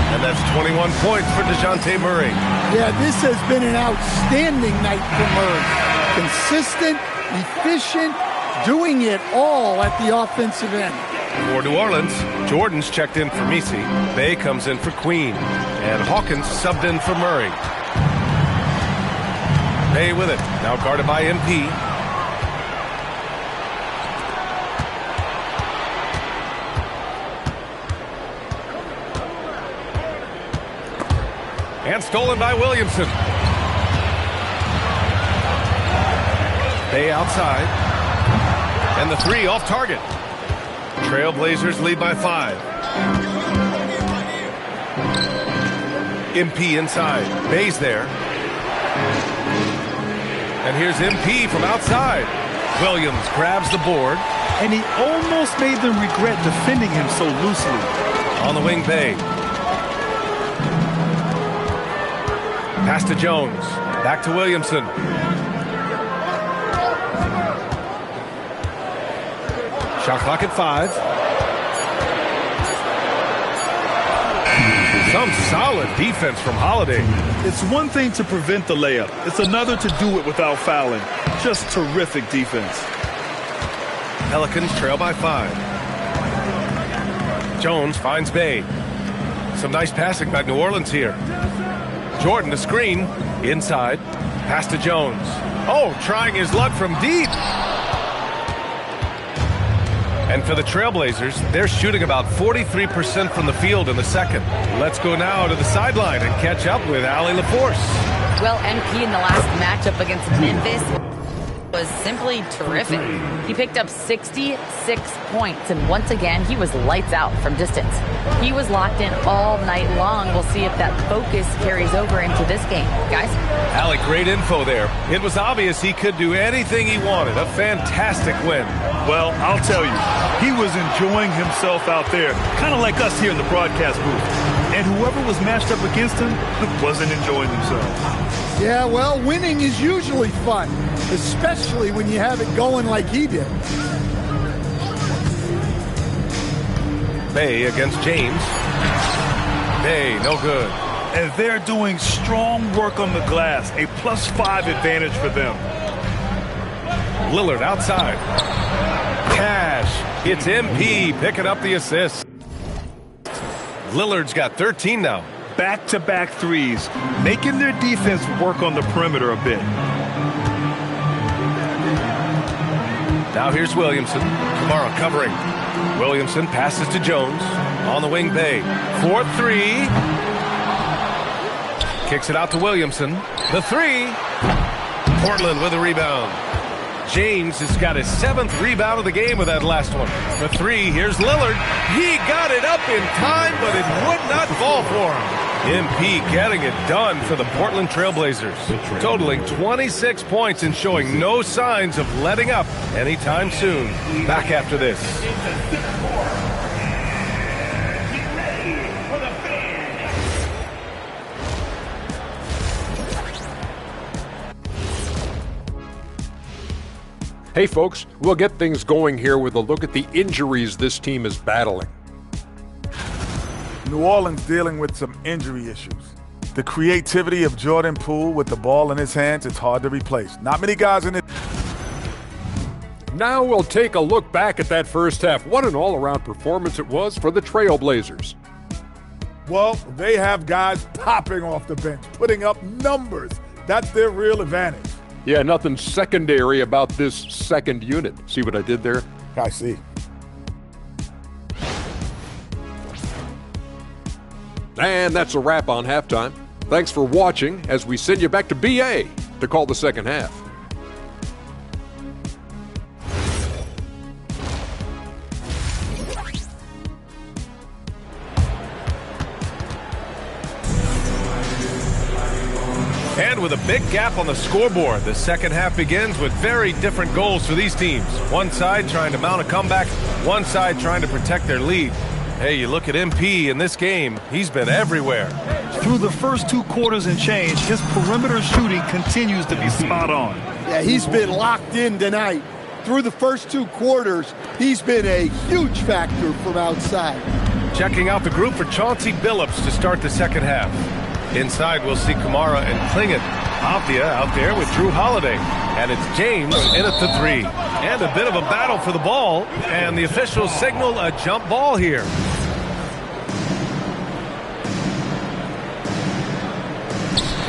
And that's 21 points for DeJounte Murray. Yeah, this has been an outstanding night for Murray. Consistent, efficient, doing it all at the offensive end. For New Orleans, Jordan's checked in for Misi. Bay comes in for Queen. And Hawkins subbed in for Murray. Bay with it. Now guarded by MP. And stolen by Williamson. Bay outside. And the 3 off target. Trailblazers lead by 5. MP inside. Bay's there. And here's MP from outside. Williams grabs the board. And he almost made them regret defending him so loosely. On the wing, Bay. Pass to Jones. Back to Williamson. Shot clock at 5. Some solid defense from Holiday. It's one thing to prevent the layup. It's another to do it without fouling. Just terrific defense. Pelicans trail by 5. Jones finds Bay. Some nice passing by New Orleans here. Jordan the screen. Inside. Pass to Jones. Oh, trying his luck from deep. And for the Trailblazers, they're shooting about 43% from the field in the second. Let's go now to the sideline and catch up with Allie LaForce. Well, MP in the last matchup against Memphis was simply terrific. He picked up 66 points, and once again, he was lights out from distance. He was locked in all night long. We'll see if that focus carries over into this game. Guys? Alec, great info there. It was obvious he could do anything he wanted. A fantastic win. Well, I'll tell you, he was enjoying himself out there, kind of like us here in the broadcast booth. And whoever was matched up against him wasn't enjoying themselves. Yeah, well, winning is usually fun, especially when you have it going like he did. Bay against James. Bay, no good. And they're doing strong work on the glass, a +5 advantage for them. Lillard outside. Cash. It's MP picking up the assist. Lillard's got 13 now. Back-to-back threes, making their defense work on the perimeter a bit. Now here's Williamson. Kamara covering. Williamson passes to Jones. On the wing, Bay. 4-3. Kicks it out to Williamson. The three. Portland with a rebound. James has got his 7th rebound of the game with that last one. The three, here's Lillard. He got it up in time, but it would not fall for him. MP getting it done for the Portland Trailblazers, totaling 26 points and showing no signs of letting up anytime soon. Back after this. Hey folks, we'll get things going here with a look at the injuries this team is battling. New Orleans dealing with some injury issues. The creativity of Jordan Poole with the ball in his hands, it's hard to replace. Not many guys in it. Now we'll take a look back at that first half. What an all-around performance it was for the Trailblazers. Well, they have guys popping off the bench, putting up numbers. That's their real advantage. Yeah, nothing secondary about this second unit. See what I did there? I see. And that's a wrap on halftime. Thanks for watching as we send you back to BA to call the second half. And with a big gap on the scoreboard, the second half begins with very different goals for these teams. One side trying to mount a comeback, one side trying to protect their lead. Hey, you look at MP in this game, he's been everywhere. Through the first 2 quarters and change, his perimeter shooting continues to be spot on. Yeah, he's been locked in tonight. Through the first 2 quarters, he's been a huge factor from outside. Checking out the group for Chauncey Billups to start the second half. Inside, we'll see Kamara and Klingit. Avdia out there with Drew Holiday. And it's James in at the three. And a bit of a battle for the ball. And the officials signal a jump ball here.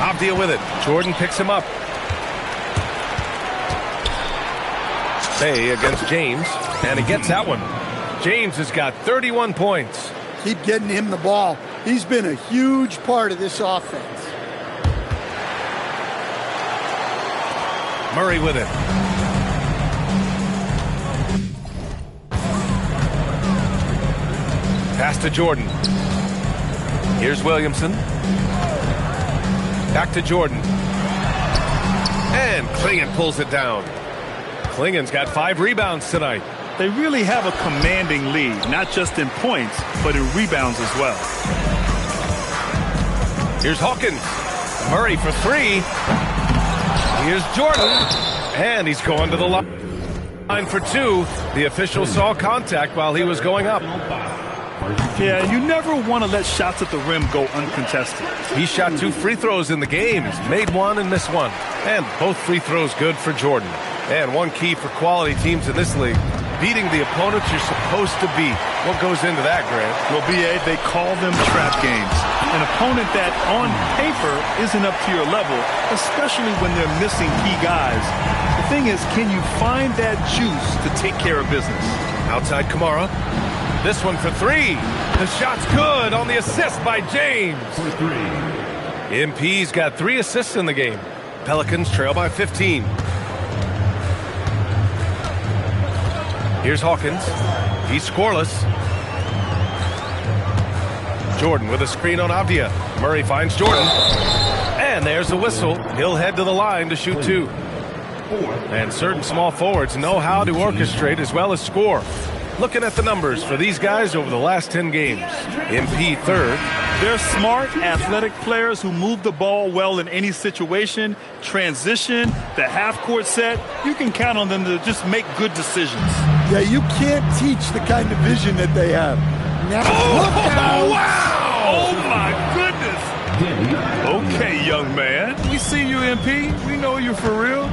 Avdia with it. Jordan picks him up. Bay against James. And he gets that one. James has got 31 points. Keep getting him the ball. He's been a huge part of this offense. Murray with it. Pass to Jordan. Here's Williamson. Back to Jordan. And Klingon pulls it down. Klingon's got 5 rebounds tonight. They really have a commanding lead, not just in points, but in rebounds as well. Here's Hawkins. Murray for 3. Here's Jordan. And he's going to the line for 2. The official saw contact while he was going up. Yeah, you never want to let shots at the rim go uncontested. He shot 2 free throws in the game. He's made 1 and missed 1. And both free throws good for Jordan. And one key for quality teams in this league, beating the opponents you're supposed to beat. What goes into that, Grant? Well, B.A., they call them trap games. An opponent that, on paper, isn't up to your level, especially when they're missing key guys. The thing is, can you find that juice to take care of business? Outside Kamara. This one for 3. The shot's good on the assist by James. MP's got 3 assists in the game. Pelicans trail by 15. Here's Hawkins. He's scoreless. Jordan with a screen on Avdia. Murray finds Jordan. And there's the whistle. He'll head to the line to shoot 2. And certain small forwards know how to orchestrate as well as score. Looking at the numbers for these guys over the last 10 games. MP third. They're smart, athletic players who move the ball well in any situation. Transition, the half-court set, you can count on them to just make good decisions. Yeah, you can't teach the kind of vision that they have. Now, look out! Wow! Oh, my goodness! Okay, young man. We see you, MP. We know you're for real.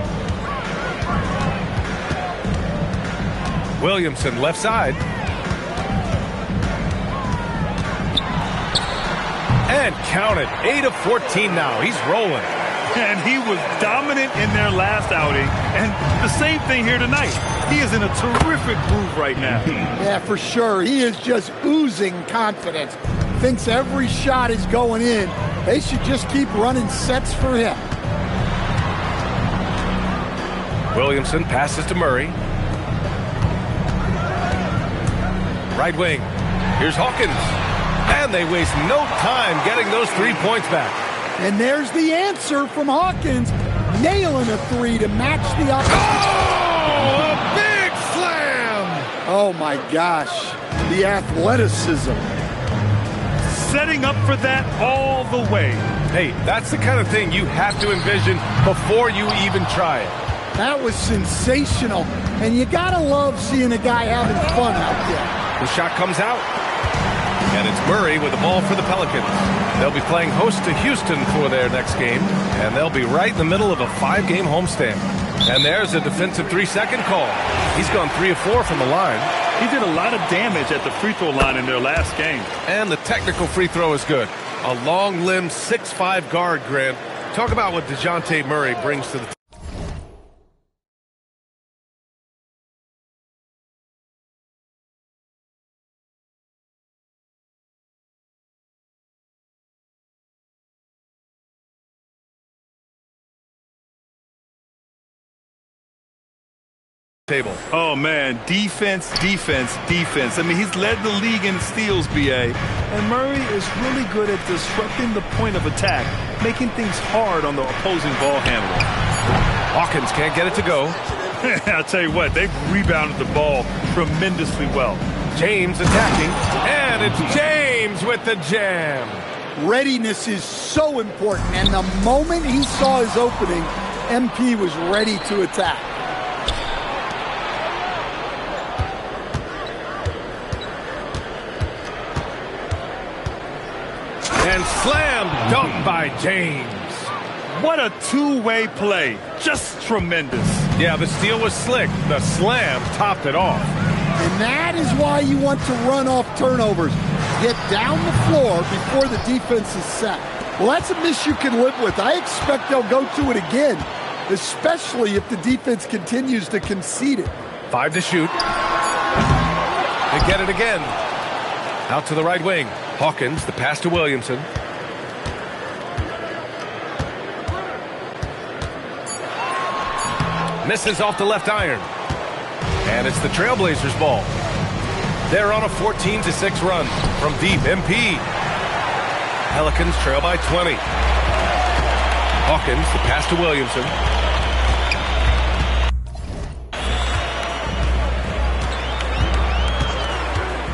Williamson left side. And count it. 8 of 14 now. He's rolling. And he was dominant in their last outing. And the same thing here tonight. He is in a terrific groove right now. Yeah, for sure. He is just oozing confidence. Thinks every shot is going in. They should just keep running sets for him. Williamson passes to Murray. Right wing. Here's Hawkins. And they waste no time getting those 3 points back. And there's the answer from Hawkins. Nailing a 3 to match the opposition. Oh, a big slam! Oh, my gosh. The athleticism. Setting up for that all the way. Hey, that's the kind of thing you have to envision before you even try it. That was sensational. And you gotta love seeing a guy having fun out there. The shot comes out. And it's Murray with the ball for the Pelicans. They'll be playing host to Houston for their next game. And they'll be right in the middle of a 5-game homestand. And there's a defensive 3-second call. He's gone 3 of 4 from the line. He did a lot of damage at the free throw line in their last game. And the technical free throw is good. A long-limbed 6'5 guard, Grant. Talk about what DeJounte Murray brings to the table. Oh, man. Defense, defense, defense. I mean, he's led the league in steals, B.A. And Murray is really good at disrupting the point of attack, making things hard on the opposing ball handler. Hawkins can't get it to go. I'll tell you what, they've rebounded the ball tremendously well. James attacking, and it's James with the jam. Readiness is so important, and the moment he saw his opening, MP was ready to attack. And slam dunk by James. What a two-way play. Just tremendous. Yeah, the steal was slick. The slam topped it off. And that is why you want to run off turnovers. Get down the floor before the defense is set. Well, that's a miss you can live with. I expect they'll go to it again, especially if the defense continues to concede it. 5 to shoot. They get it again. Out to the right wing. Hawkins, the pass to Williamson. Misses off the left iron. And it's the Trailblazers' ball. They're on a 14-6 run from deep. MP. Pelicans trail by 20. Hawkins, the pass to Williamson.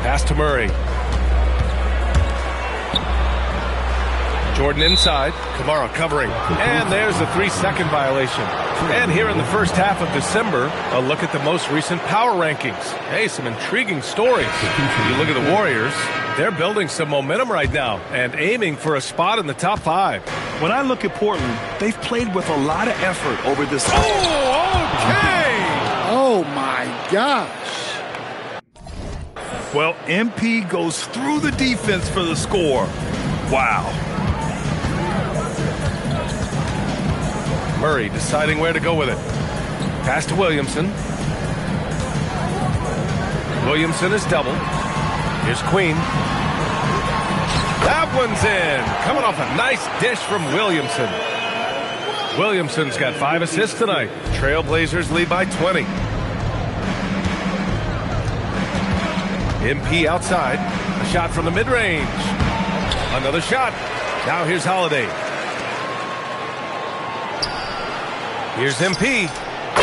Pass to Murray. Jordan inside. Kamara covering. And there's a 3-second violation. And here in the first half of December, a look at the most recent power rankings. Hey, some intriguing stories. You look at the Warriors, they're building some momentum right now and aiming for a spot in the top 5. When I look at Portland, they've played with a lot of effort over this. Oh, okay! Oh, my gosh. Well, MP goes through the defense for the score. Wow. Murray deciding where to go with it. Pass to Williamson. Williamson is double. Here's Queen. That one's in. Coming off a nice dish from Williamson. Williamson's got 5 assists tonight. Trailblazers lead by 20. MP outside. A shot from the mid-range. Another shot. Now here's Holiday. Here's MP.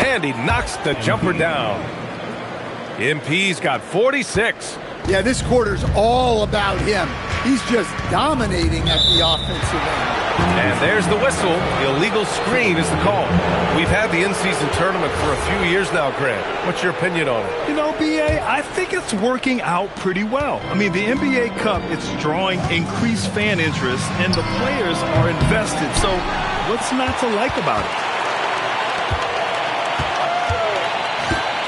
And he knocks the jumper down. MP's got 46. Yeah, this quarter's all about him. He's just dominating at the offensive end. And there's the whistle. Illegal screen is the call. We've had the in-season tournament for a few years now, Grant. What's your opinion on it? You know, B.A., I think it's working out pretty well. I mean, the NBA Cup, it's drawing increased fan interest, and the players are invested. So what's not to like about it?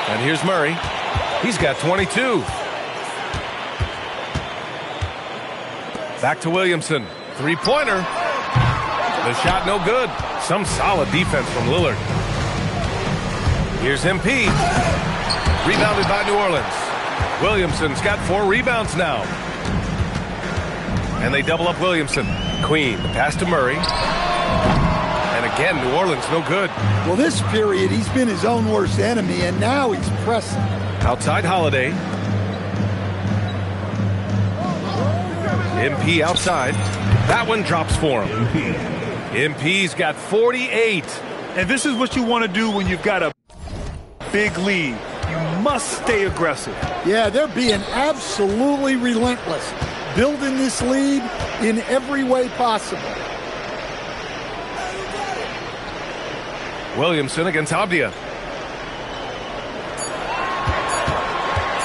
And here's Murray. He's got 22. Back to Williamson. Three-pointer. The shot no good. Some solid defense from Lillard. Here's MP. Rebounded by New Orleans. Williamson's got 4 rebounds now. And they double up Williamson. Queen, the pass to Murray. And again, New Orleans no good. Well, this period, he's been his own worst enemy, and now he's pressing. Outside Holiday. MP outside. That one drops for him. MP's got 48. And this is what you want to do when you've got a big lead. You must stay aggressive. Yeah, they're being absolutely relentless, building this lead in every way possible. Williamson against Abdia.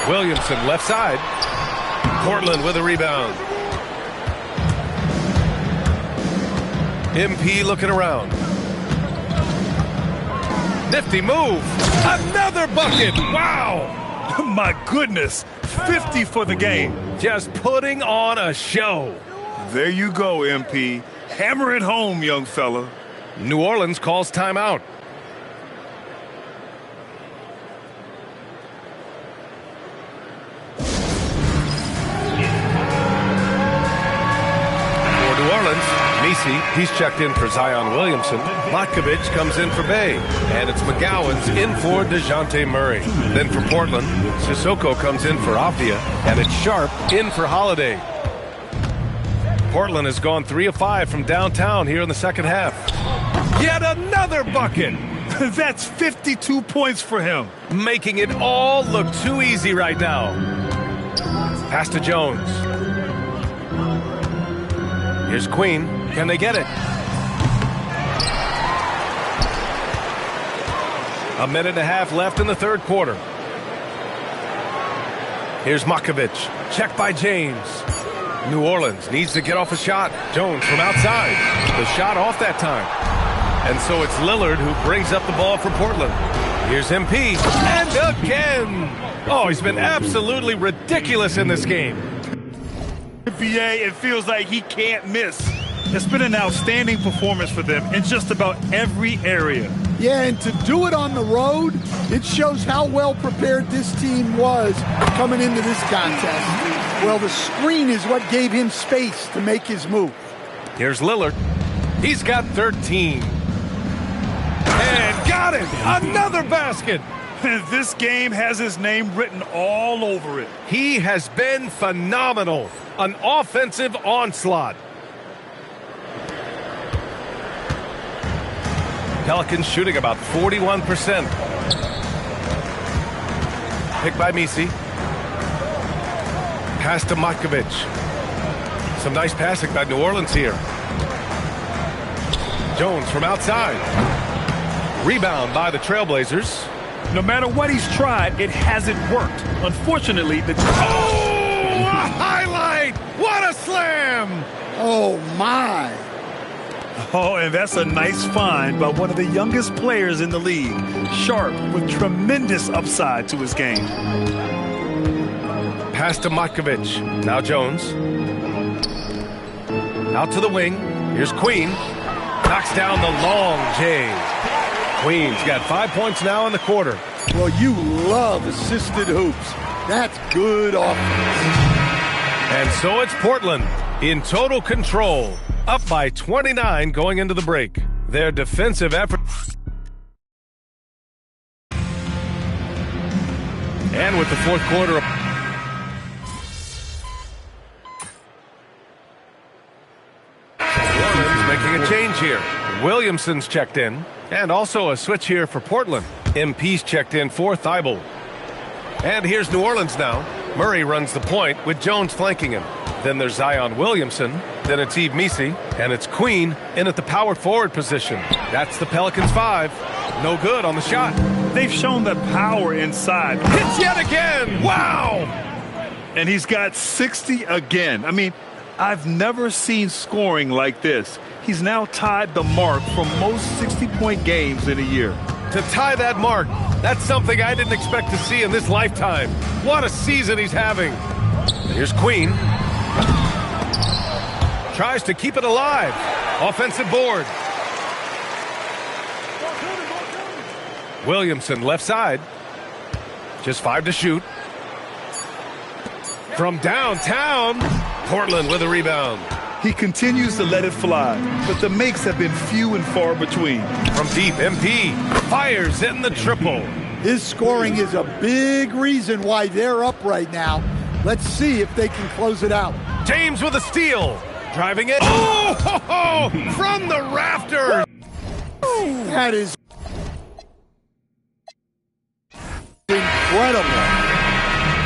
Williamson left side. Portland with a rebound. MP looking around. Nifty move. Another bucket. Wow. My goodness. 50 for the game. Just putting on a show. There you go, MP. Hammer it home, young fella. New Orleans calls timeout. For New Orleans, Messi, he's checked in for Zion Williamson. Matkovic comes in for Bay. And it's McGowan's in for DeJounte Murray. Then for Portland, Sissoko comes in for Avdia. And it's Sharp in for Holiday. Portland has gone 3 of 5 from downtown here in the second half. Yet another bucket. That's 52 points for him. Making it all look too easy right now. Pass to Jones. Here's Queen. Can they get it? A minute and a half left in the third quarter. Here's Matkovic. Checked by James. New Orleans needs to get off a shot. Jones from outside. The shot off that time. And so it's Lillard who brings up the ball for Portland. Here's MP. And again. Oh, he's been absolutely ridiculous in this game. NBA, it feels like he can't miss. It's been an outstanding performance for them in just about every area. Yeah, and to do it on the road, it shows how well prepared this team was coming into this contest. Well, the screen is what gave him space to make his move. Here's Lillard. He's got 13. And got it! Another basket! This game has his name written all over it. He has been phenomenal. An offensive onslaught. Pelicans shooting about 41%. Picked by Messi. Pass to Matkovic. Some nice passing by New Orleans here. Jones from outside. Rebound by the Trailblazers. No matter what he's tried, it hasn't worked. Unfortunately, the... Oh, a highlight! What a slam! Oh, my. Oh, and that's a nice find by one of the youngest players in the league. Sharp with tremendous upside to his game. Pass to Matkovic. Now Jones. Out to the wing. Here's Queen. Knocks down the long J. Queen's got 5 points now in the quarter. Well, you love assisted hoops. That's good offense. And so it's Portland in total control. Up by 29 going into the break. Their defensive effort. And with the fourth quarter. change here. Williamson's checked in. And also a switch here for Portland. MP's checked in for Thibault. And here's New Orleans now. Murray runs the point with Jones flanking him. Then there's Zion Williamson. Then it's Yves Missi. And it's Queen in at the power forward position. That's the Pelicans 5. No good on the shot. They've shown the power inside. Hits yet again. Wow. And he's got 60 again. I mean, I've never seen scoring like this. He's now tied the mark for most 60-point games in a year. To tie that mark, that's something I didn't expect to see in this lifetime. What a season he's having. Here's Queen. Tries to keep it alive. Offensive board. Williamson left side. Just 5 to shoot. From downtown, Portland with a rebound. He continues to let it fly, but the makes have been few and far between. From deep, MP fires in the triple. His scoring is a big reason why they're up right now. Let's see if they can close it out. James with a steal. Driving it. Oh, ho, ho, from the rafters. That is incredible.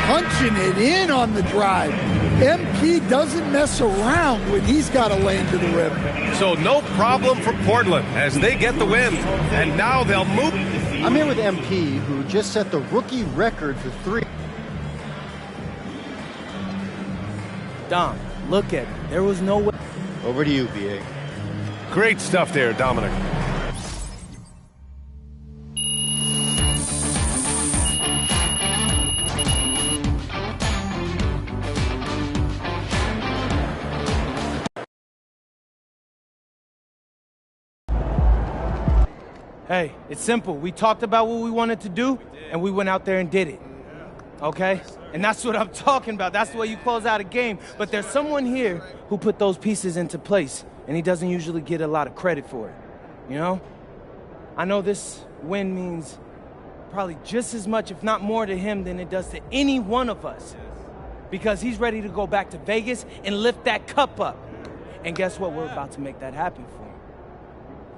Punching it in on the drive. MP doesn't mess around when he's got to lay into the rim. So no problem for Portland as they get the win. And now they'll move. I'm here with MP, who just set the rookie record for 3. Dom, look at it. There was no way. Over to you, BA. Great stuff there, Dominic. Hey, it's simple. We talked about what we wanted to do, and we went out there and did it. Okay? And that's what I'm talking about. That's the way you close out a game. But there's someone here who put those pieces into place, and he doesn't usually get a lot of credit for it. You know? I know this win means probably just as much, if not more, to him than it does to any one of us. Because he's ready to go back to Vegas and lift that cup up. And guess what? We're about to make that happen for him.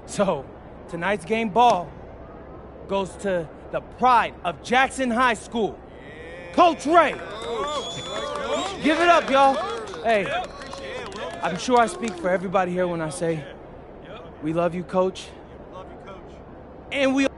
So tonight's game ball goes to the pride of Jackson High School, Coach Ray. Give it up, y'all. Hey, I'm sure I speak for everybody here when I say we love you, Coach. And we